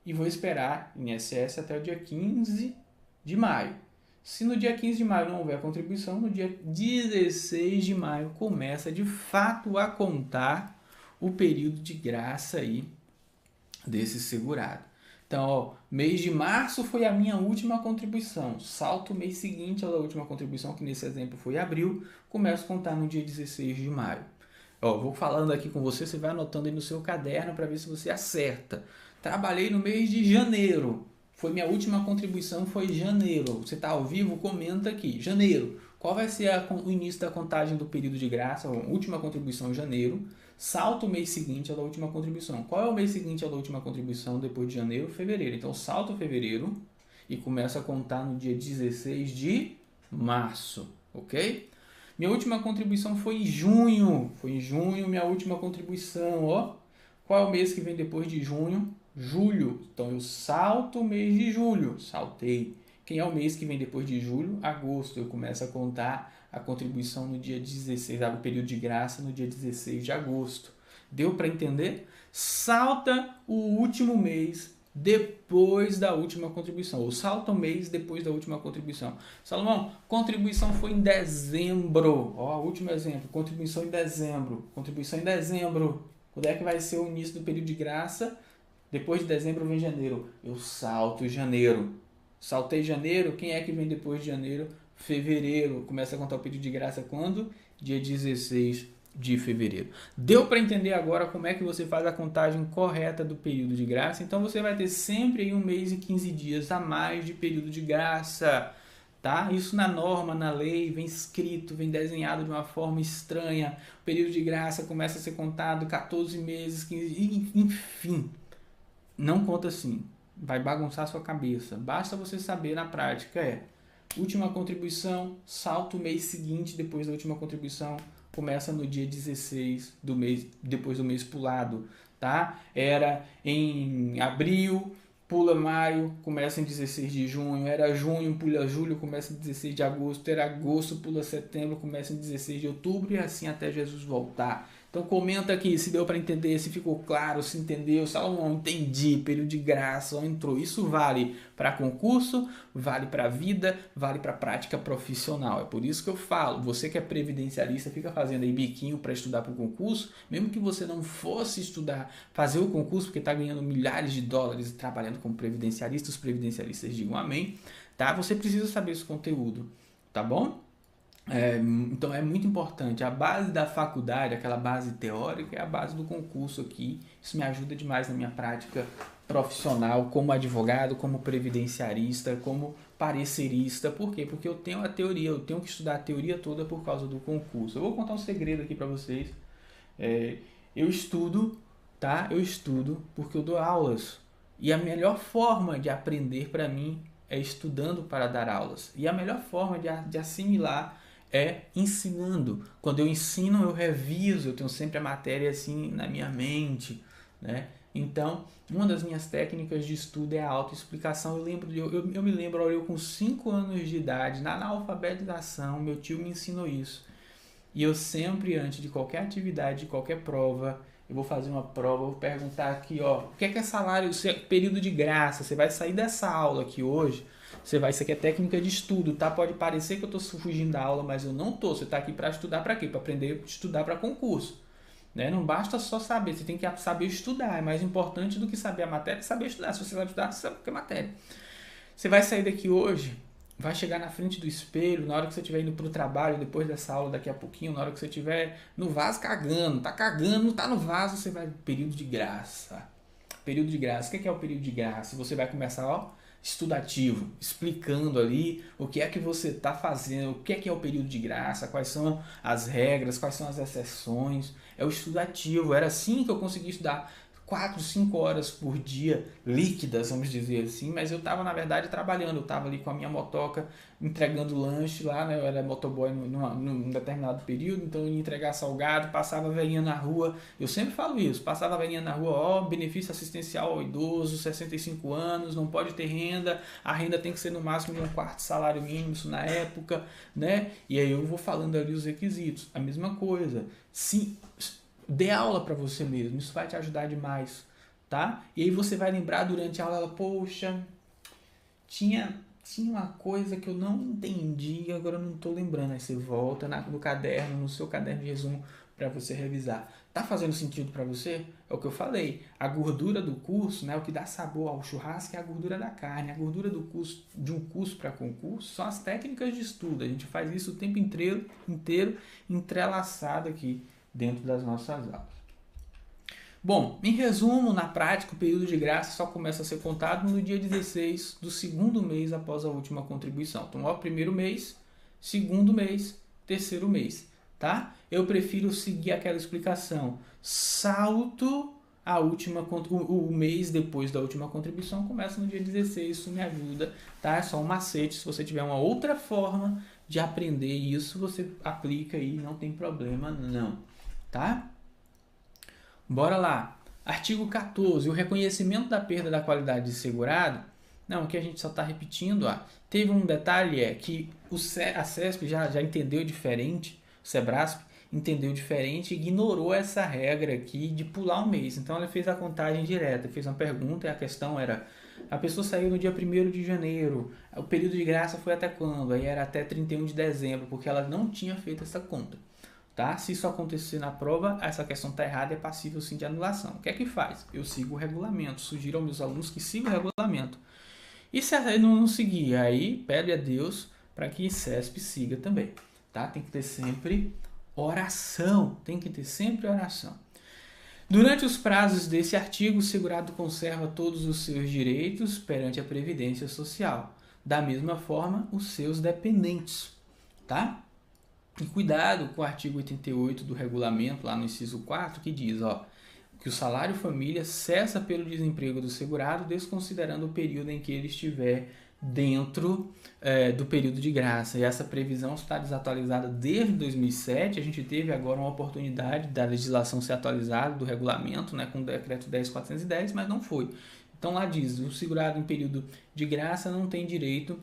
e vou esperar INSS até o dia 15 de maio. Se no dia 15 de maio não houver contribuição, no dia 16 de maio começa de fato a contar o período de graça aí desse segurado. Então, ó, mês de março foi a minha última contribuição. Salto o mês seguinte à última contribuição, que nesse exemplo foi abril, começo a contar no dia 16 de maio. Ó, vou falando aqui com você, você vai anotando aí no seu caderno para ver se você acerta. Trabalhei no mês de janeiro. Foi minha última contribuição, foi janeiro. Você está ao vivo? Comenta aqui. Janeiro. Qual vai ser o início da contagem do período de graça? A última contribuição, janeiro. Salto o mês seguinte à última contribuição. Qual é o mês seguinte à última contribuição depois de janeiro? Fevereiro. Então, salto fevereiro e começo a contar no dia 16 de março. Ok? Minha última contribuição foi em junho. Foi em junho minha última contribuição. Ó. Qual é o mês que vem depois de junho? Julho. Então, eu salto o mês de julho. Saltei. Quem é o mês que vem depois de julho? Agosto. Eu começo a contar a contribuição no dia 16, o período de graça no dia 16 de agosto. Deu para entender? Salta o último mês depois da última contribuição. Ou salta o mês depois da última contribuição. Salomão, contribuição foi em dezembro. Ó, último exemplo. Contribuição em dezembro. Contribuição em dezembro. Quando é que vai ser o início do período de graça? Depois de dezembro vem janeiro. Eu salto janeiro. Saltei janeiro. Quem é que vem depois de janeiro? Fevereiro. Começa a contar o período de graça quando? Dia 16 de fevereiro. Deu para entender agora como é que você faz a contagem correta do período de graça? Então você vai ter sempre aí 1 mês e 15 dias a mais de período de graça. Tá? Isso na norma, na lei, vem escrito, vem desenhado de uma forma estranha. O período de graça começa a ser contado 14 meses, 15, enfim. Não conta assim, vai bagunçar a sua cabeça. Basta você saber na prática, última contribuição, salta o mês seguinte depois da última contribuição, começa no dia 16 do mês, depois do mês pulado, tá? Era em abril, pula maio, começa em 16 de junho, era junho, pula julho, começa em 16 de agosto, era agosto, pula setembro, começa em 16 de outubro e assim até Jesus voltar. Então comenta aqui se deu para entender, se ficou claro, se entendeu. Salomão, entendi, período de graça, entrou. Isso vale para concurso, vale para a vida, vale para a prática profissional. É por isso que eu falo, você que é previdencialista, fica fazendo aí biquinho para estudar para o concurso, mesmo que você não fosse estudar, fazer o concurso, porque está ganhando milhares de dólares trabalhando como previdencialista, os previdencialistas digam amém, tá? Você precisa saber esse conteúdo, tá bom? Então é muito importante. A base da faculdade, aquela base teórica, é a base do concurso aqui. Isso me ajuda demais na minha prática profissional, como advogado, como previdenciarista, como parecerista. Por quê? Porque eu tenho a teoria, eu tenho que estudar a teoria toda por causa do concurso. Eu vou contar um segredo aqui para vocês. Eu estudo, tá? Eu estudo porque eu dou aulas. E a melhor forma de aprender para mim é estudando para dar aulas. E a melhor forma de assimilar é ensinando. Quando eu ensino, eu reviso, eu tenho sempre a matéria assim na minha mente, né? Então, uma das minhas técnicas de estudo é a autoexplicação. Eu me lembro, eu com 5 anos de idade, na alfabetização, meu tio me ensinou isso. E eu sempre, antes de qualquer atividade, de qualquer prova, eu vou fazer uma prova, eu vou perguntar aqui, ó, o que é salário, período de graça? Você vai sair dessa aula aqui hoje, isso aqui é técnica de estudo, tá? Pode parecer que eu tô fugindo da aula, mas eu não tô. Você tá aqui para estudar para quê? Para aprender a estudar para concurso, né? Não basta só saber, você tem que saber estudar. É mais importante do que saber a matéria, saber estudar. Se você sabe estudar, você sabe o que é matéria. Você vai sair daqui hoje vai chegar na frente do espelho, na hora que você estiver indo para o trabalho, depois dessa aula daqui a pouquinho, na hora que você estiver no vaso cagando, não tá no vaso, você vai período de graça. Período de graça. O que é o período de graça? Você vai começar, ó, estudativo, explicando ali o que é que você está fazendo, o que é o período de graça, quais são as regras, quais são as exceções. É o estudativo. Era assim que eu consegui estudar 4, 5 horas por dia líquidas, vamos dizer assim, mas eu estava, na verdade, trabalhando. Eu estava ali com a minha motoca, entregando lanche lá, né? Eu era motoboy num determinado período, então eu ia entregar salgado, passava a velhinha na rua. Eu sempre falo isso, passava a velhinha na rua, ó, benefício assistencial ao idoso, 65 anos, não pode ter renda, a renda tem que ser no máximo de 1/4 salário mínimo, isso na época, né? E aí eu vou falando ali os requisitos. A mesma coisa. Sim, dê aula para você mesmo, isso vai te ajudar demais, tá? E aí você vai lembrar durante a aula, poxa, tinha uma coisa que eu não entendi, agora eu não estou lembrando. Aí você volta no caderno, no seu caderno de resumo, para você revisar. Tá fazendo sentido para você? É o que eu falei. A gordura do curso, né, o que dá sabor ao churrasco é a gordura da carne. A gordura do curso, de um curso para concurso, são as técnicas de estudo. A gente faz isso o tempo inteiro entrelaçado aqui dentro das nossas aulas. Bom, em resumo, na prática, o período de graça só começa a ser contado no dia 16 do segundo mês após a última contribuição. Então, ó, primeiro mês, segundo mês, terceiro mês, tá? Eu prefiro seguir aquela explicação. Salto a última, o mês depois da última contribuição começa no dia 16, isso me ajuda, tá? É só um macete. Se você tiver uma outra forma de aprender isso, você aplica aí, não tem problema não, tá? Bora lá. Artigo 14. O reconhecimento da perda da qualidade de segurado. Não, aqui a gente só está repetindo. Ó. Teve um detalhe, é que a CESP já entendeu diferente, o Sebrasp entendeu diferente e ignorou essa regra aqui de pular um mês. Então ela fez a contagem direta, fez uma pergunta e a questão era: a pessoa saiu no dia 1º de janeiro, o período de graça foi até quando? Aí era até 31 de dezembro, porque ela não tinha feito essa conta. Tá? Se isso acontecer na prova, essa questão está errada e é passível sim de anulação. O que é que faz? Eu sigo o regulamento, sugiro aos meus alunos que sigam o regulamento. E se não seguir, aí pede a Deus para que CESP siga também. Tá? Tem que ter sempre oração. Durante os prazos desse artigo, o segurado conserva todos os seus direitos perante a Previdência Social. Da mesma forma, os seus dependentes. Tá? E cuidado com o artigo 88 do regulamento, lá no inciso 4, que diz que o salário família cessa pelo desemprego do segurado, desconsiderando o período em que ele estiver dentro do período de graça. E essa previsão está desatualizada desde 2007. A gente teve agora uma oportunidade da legislação ser atualizada, do regulamento, né, com o decreto 10.410, mas não foi. Então lá diz, o segurado em período de graça não tem direito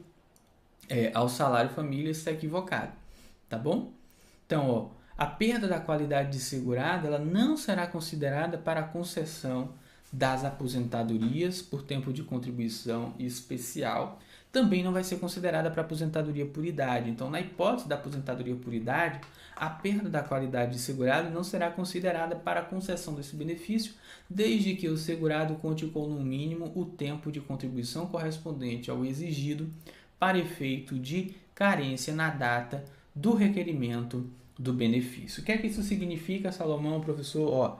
ao salário família, se está equivocado. Tá bom? Então, a perda da qualidade de segurado ela não será considerada para a concessão das aposentadorias por tempo de contribuição especial. Também não vai ser considerada para aposentadoria por idade. Então, na hipótese da aposentadoria por idade, a perda da qualidade de segurado não será considerada para a concessão desse benefício, desde que o segurado conte com, no mínimo, o tempo de contribuição correspondente ao exigido para efeito de carência na data do requerimento do benefício. O que é que isso significa, Salomão, professor?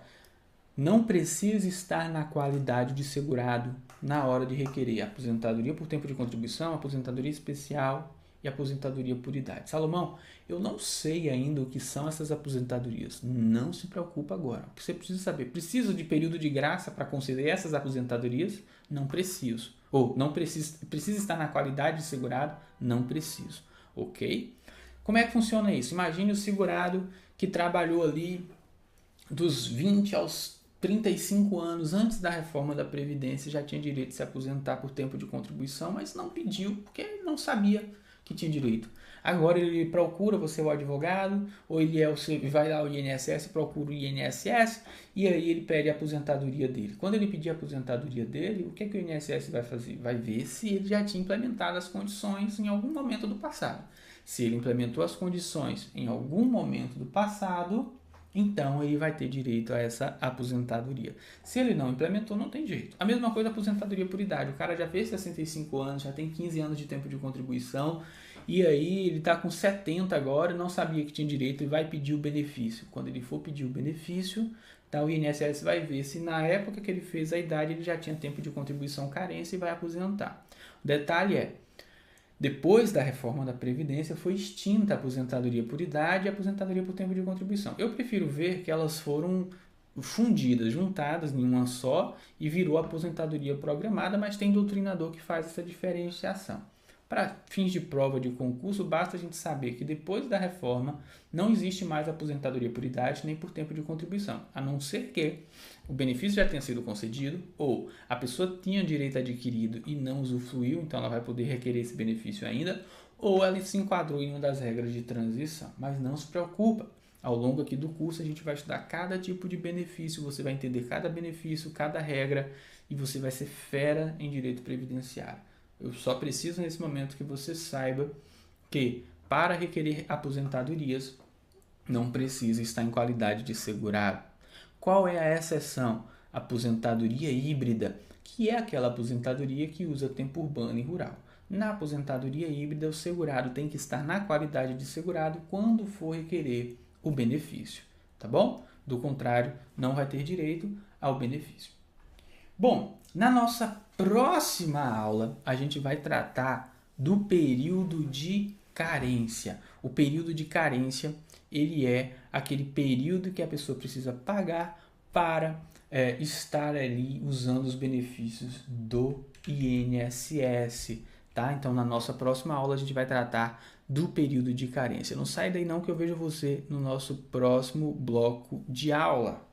Não precisa estar na qualidade de segurado na hora de requerer aposentadoria por tempo de contribuição, aposentadoria especial e aposentadoria por idade. Salomão, eu não sei ainda o que são essas aposentadorias. Não se preocupa agora. O que você precisa saber? Preciso de período de graça para conceder essas aposentadorias? Não preciso. Ou não precisa estar na qualidade de segurado? Não preciso. Ok? Como é que funciona isso? Imagine o segurado que trabalhou ali dos 20 aos 35 anos antes da reforma da Previdência, já tinha direito de se aposentar por tempo de contribuição, mas não pediu porque não sabia que tinha direito. Agora ele procura você o advogado, ou ele vai lá ao INSS, procura o INSS, e aí ele pede a aposentadoria dele. Quando ele pedir a aposentadoria dele, o que o INSS vai fazer? Vai ver se ele já tinha implementado as condições em algum momento do passado. Se ele implementou as condições em algum momento do passado, então ele vai ter direito a essa aposentadoria. Se ele não implementou, não tem jeito. A mesma coisa a aposentadoria por idade. O cara já fez 65 anos, já tem 15 anos de tempo de contribuição, e aí ele está com 70 agora e não sabia que tinha direito e vai pedir o benefício. Quando ele for pedir o benefício, tá, o INSS vai ver se na época que ele fez a idade ele já tinha tempo de contribuição carência e vai aposentar. O detalhe é, depois da reforma da Previdência, foi extinta a aposentadoria por idade e a aposentadoria por tempo de contribuição. Eu prefiro ver que elas foram fundidas, juntadas em uma só e virou aposentadoria programada, mas tem doutrinador que faz essa diferenciação. Para fins de prova de concurso, basta a gente saber que depois da reforma não existe mais aposentadoria por idade nem por tempo de contribuição, a não ser que o benefício já tenha sido concedido ou a pessoa tinha direito adquirido e não usufruiu, então ela vai poder requerer esse benefício ainda, ou ela se enquadrou em uma das regras de transição. Mas não se preocupa, ao longo aqui do curso a gente vai estudar cada tipo de benefício, você vai entender cada benefício, cada regra e você vai ser fera em direito previdenciário. Eu só preciso nesse momento que você saiba que para requerer aposentadorias não precisa estar em qualidade de segurado. Qual é a exceção? Aposentadoria híbrida, que é aquela aposentadoria que usa tempo urbano e rural. Na aposentadoria híbrida, o segurado tem que estar na qualidade de segurado quando for requerer o benefício, tá bom? Do contrário, não vai ter direito ao benefício. Bom, na nossa próxima aula, a gente vai tratar do período de carência. O período de carência, ele é aquele período que a pessoa precisa pagar para estar ali usando os benefícios do INSS, tá? Então, na nossa próxima aula, a gente vai tratar do período de carência. Não sai daí não que eu vejo você no nosso próximo bloco de aula.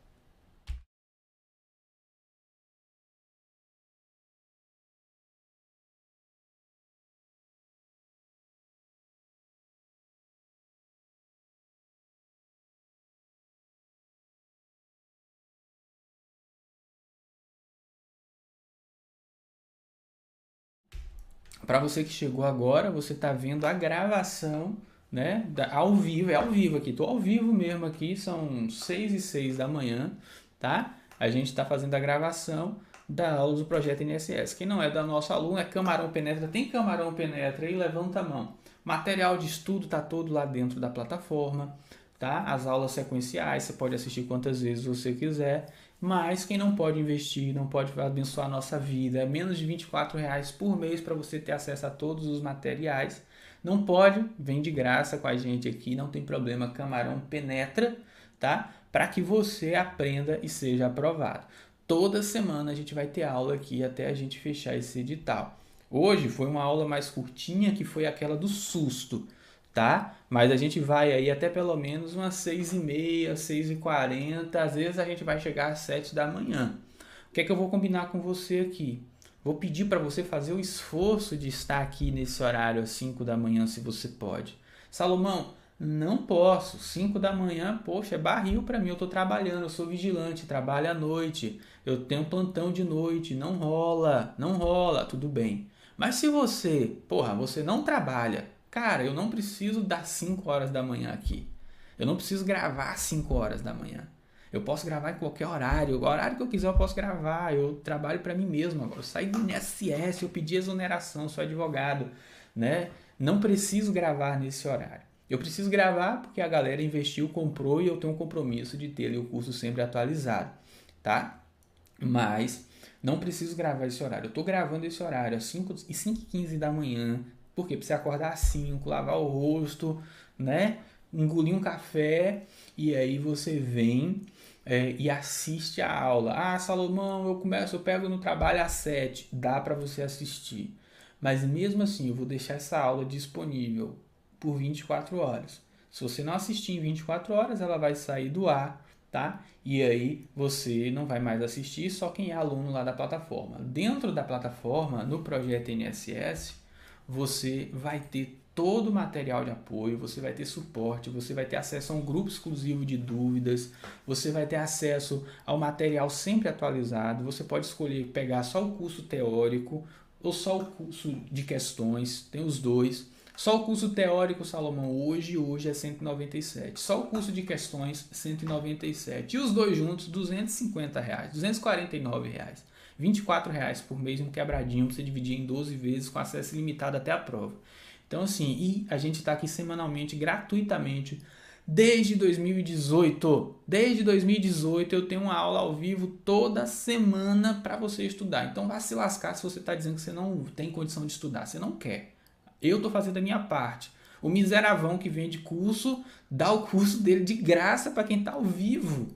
Para você que chegou agora, você está vendo a gravação, né, ao vivo, é ao vivo aqui, estou ao vivo mesmo aqui, são 6h06 da manhã, tá? A gente está fazendo a gravação da aula do projeto INSS. Quem não é da nosso aluno é Camarão Penetra, tem Camarão Penetra aí, levanta a mão. Material de estudo está todo lá dentro da plataforma, tá? As aulas sequenciais, você pode assistir quantas vezes você quiser. Mas quem não pode investir, não pode abençoar a nossa vida, é menos de R$ 24 por mês para você ter acesso a todos os materiais. Não pode, vem de graça com a gente aqui, não tem problema, Camarão Penetra, tá? Para que você aprenda e seja aprovado. Toda semana a gente vai ter aula aqui até a gente fechar esse edital. Hoje foi uma aula mais curtinha, que foi aquela do susto, tá? Mas a gente vai aí até pelo menos umas 6h30, 6h40, às vezes a gente vai chegar às 7 da manhã. O que é que eu vou combinar com você aqui? Vou pedir para você fazer o esforço de estar aqui nesse horário às 5 da manhã, se você pode. Salomão, não posso. 5 da manhã, poxa, é barril para mim. Eu estou trabalhando, eu sou vigilante, trabalho à noite. Eu tenho plantão de noite, não rola, tudo bem. Mas se você, você não trabalha, cara, eu não preciso das 5 horas da manhã aqui. Eu não preciso gravar às 5 horas da manhã. Eu posso gravar em qualquer horário. O horário que eu quiser eu posso gravar. Eu trabalho para mim mesmo agora. Eu saí do INSS, eu pedi exoneração, sou advogado, né? Não preciso gravar nesse horário. Eu preciso gravar porque a galera investiu, comprou e eu tenho um compromisso de ter ali o curso sempre atualizado, tá? Mas não preciso gravar esse horário. Eu estou gravando esse horário às 5h15 da manhã. Por quê? Pra você acordar às 5, lavar o rosto, né? Engolir um café e aí você vem e assiste a aula. Ah, Salomão, eu pego no trabalho às 7. Dá para você assistir. Mas mesmo assim, eu vou deixar essa aula disponível por 24 horas. Se você não assistir em 24 horas, ela vai sair do ar, tá? E aí você não vai mais assistir, só quem é aluno lá da plataforma. Dentro da plataforma, no projeto INSS, você vai ter todo o material de apoio, você vai ter suporte, você vai ter acesso a um grupo exclusivo de dúvidas, você vai ter acesso ao material sempre atualizado, você pode escolher pegar só o curso teórico ou só o curso de questões, tem os dois. Só o curso teórico, Salomão, hoje é 197. Só o curso de questões, 197. E os dois juntos, R$250, R$249. R$24 por mês, um quebradinho, pra você dividir em 12 vezes com acesso ilimitado até a prova. Então, assim, e a gente está aqui semanalmente, gratuitamente, desde 2018. Desde 2018 eu tenho uma aula ao vivo toda semana para você estudar. Então, vá se lascar se você está dizendo que você não tem condição de estudar. Você não quer. Eu estou fazendo a minha parte. O miseravão que vende curso, dá o curso dele de graça para quem está ao vivo,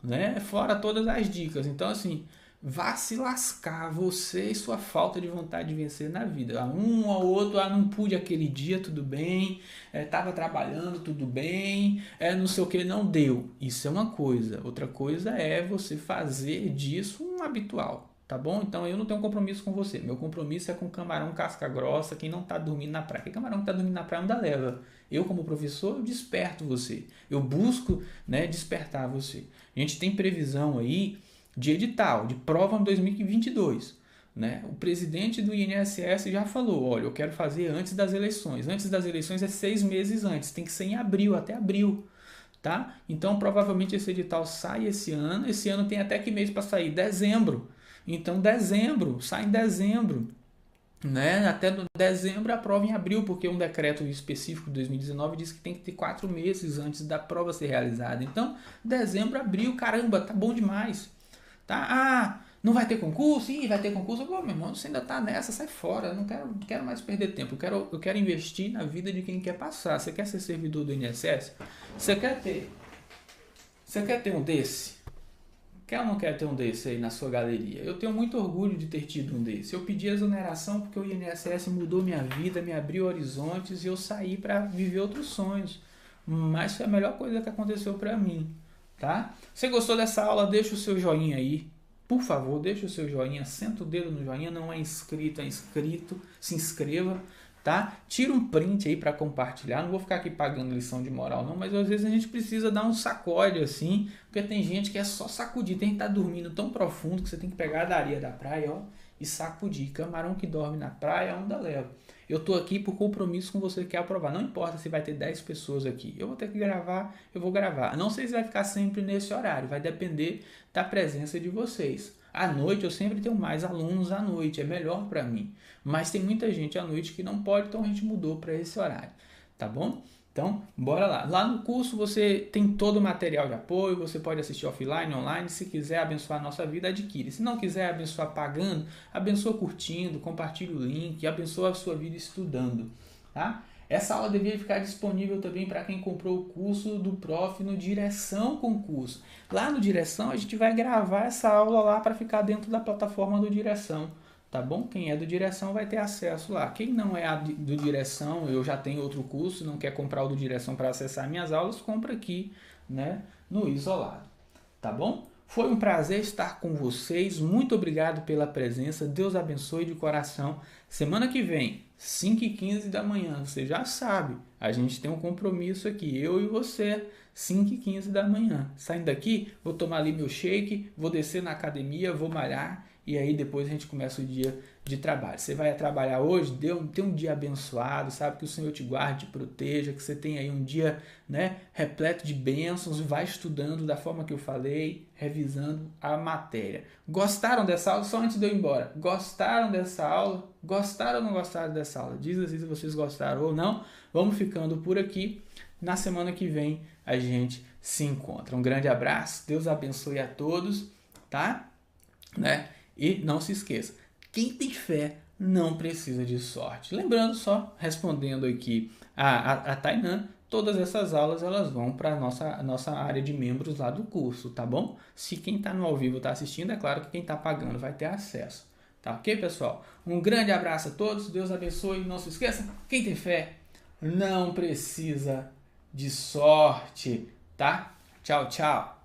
né? Fora todas as dicas. Então, assim, vá se lascar, você e sua falta de vontade de vencer na vida. Um ou outro, não pude aquele dia, tudo bem, estava trabalhando, tudo bem, não sei o que, não deu. Isso é uma coisa. Outra coisa é você fazer disso um habitual, tá bom? Então eu não tenho compromisso com você. Meu compromisso é com camarão casca grossa, quem não está dormindo na praia. Porque camarão que está dormindo na praia não dá leva. Eu, como professor, eu desperto você. Eu busco, né, despertar você. A gente tem previsão aí de edital, de prova em 2022. Né? O presidente do INSS já falou, olha, eu quero fazer antes das eleições. Antes das eleições é 6 meses antes, tem que ser em abril, até abril. Tá? Então, provavelmente esse edital sai esse ano. Esse ano tem até que mês para sair? Dezembro. Então, dezembro, sai em dezembro. Né? Até dezembro a prova em abril, porque um decreto específico de 2019 diz que tem que ter 4 meses antes da prova ser realizada. Então, dezembro, abril, caramba, tá bom demais. Tá? Não vai ter concurso? Ih, vai ter concurso? Pô, meu irmão, você ainda tá nessa, sai fora. Eu não quero mais perder tempo. Eu quero investir na vida de quem quer passar. Você quer ser servidor do INSS? Você quer ter um desse? Quer ou não quer ter um desse aí na sua galeria? Eu tenho muito orgulho de ter tido um desse. Eu pedi exoneração porque o INSS mudou minha vida, me abriu horizontes e eu saí para viver outros sonhos. Mas foi a melhor coisa que aconteceu para mim. Tá? Você gostou dessa aula? Deixa o seu joinha aí. Por favor, deixa o seu joinha. Senta o dedo no joinha. Não é inscrito, é inscrito. Se inscreva. Tá? Tira um print aí para compartilhar. Não vou ficar aqui pagando lição de moral não, mas às vezes a gente precisa dar um sacode assim, porque tem gente que é só sacudir, tem que estar dormindo tão profundo que você tem que pegar a areia da praia, ó, e sacudir. Camarão que dorme na praia, a onda leva. Eu tô aqui por compromisso com você que quer aprovar. Não importa se vai ter 10 pessoas aqui. Eu vou ter que gravar, eu vou gravar. Não sei se vai ficar sempre nesse horário, vai depender da presença de vocês. À noite eu sempre tenho mais alunos à noite, é melhor para mim. Mas tem muita gente à noite que não pode, então a gente mudou para esse horário, tá bom? Então, bora lá. Lá no curso você tem todo o material de apoio, você pode assistir offline, online. Se quiser abençoar a nossa vida, adquire. Se não quiser abençoar pagando, abençoa curtindo, compartilha o link, abençoa a sua vida estudando, tá? Essa aula deveria ficar disponível também para quem comprou o curso do Prof no Direção Concurso. Lá no Direção a gente vai gravar essa aula lá para ficar dentro da plataforma do Direção. Tá bom? Quem é do Direção vai ter acesso lá. Quem não é do Direção, eu já tenho outro curso, não quer comprar o do Direção para acessar minhas aulas, compra aqui, né, no Isolado. Tá bom? Foi um prazer estar com vocês. Muito obrigado pela presença. Deus abençoe de coração. Semana que vem, 5h15 da manhã, você já sabe, a gente tem um compromisso aqui, eu e você, 5h15 da manhã. Saindo daqui, vou tomar ali meu shake, vou descer na academia, vou malhar. E aí depois a gente começa o dia de trabalho. Você vai trabalhar hoje, tem um dia abençoado, sabe? Que o Senhor te guarde, te proteja, que você tenha aí um dia, né, repleto de bênçãos. Vai estudando da forma que eu falei, revisando a matéria. Gostaram dessa aula? Só antes de eu ir embora. Gostaram dessa aula? Gostaram ou não gostaram dessa aula? Diz assim se vocês gostaram ou não. Vamos ficando por aqui. Na semana que vem a gente se encontra. Um grande abraço. Deus abençoe a todos, tá? Né? E não se esqueça, quem tem fé não precisa de sorte. Lembrando só, respondendo aqui a Tainã, todas essas aulas elas vão para a nossa área de membros lá do curso, tá bom? Se quem está no ao vivo está assistindo, é claro que quem está pagando vai ter acesso. Tá ok, pessoal? Um grande abraço a todos, Deus abençoe. Não se esqueça, quem tem fé não precisa de sorte, tá? Tchau, tchau.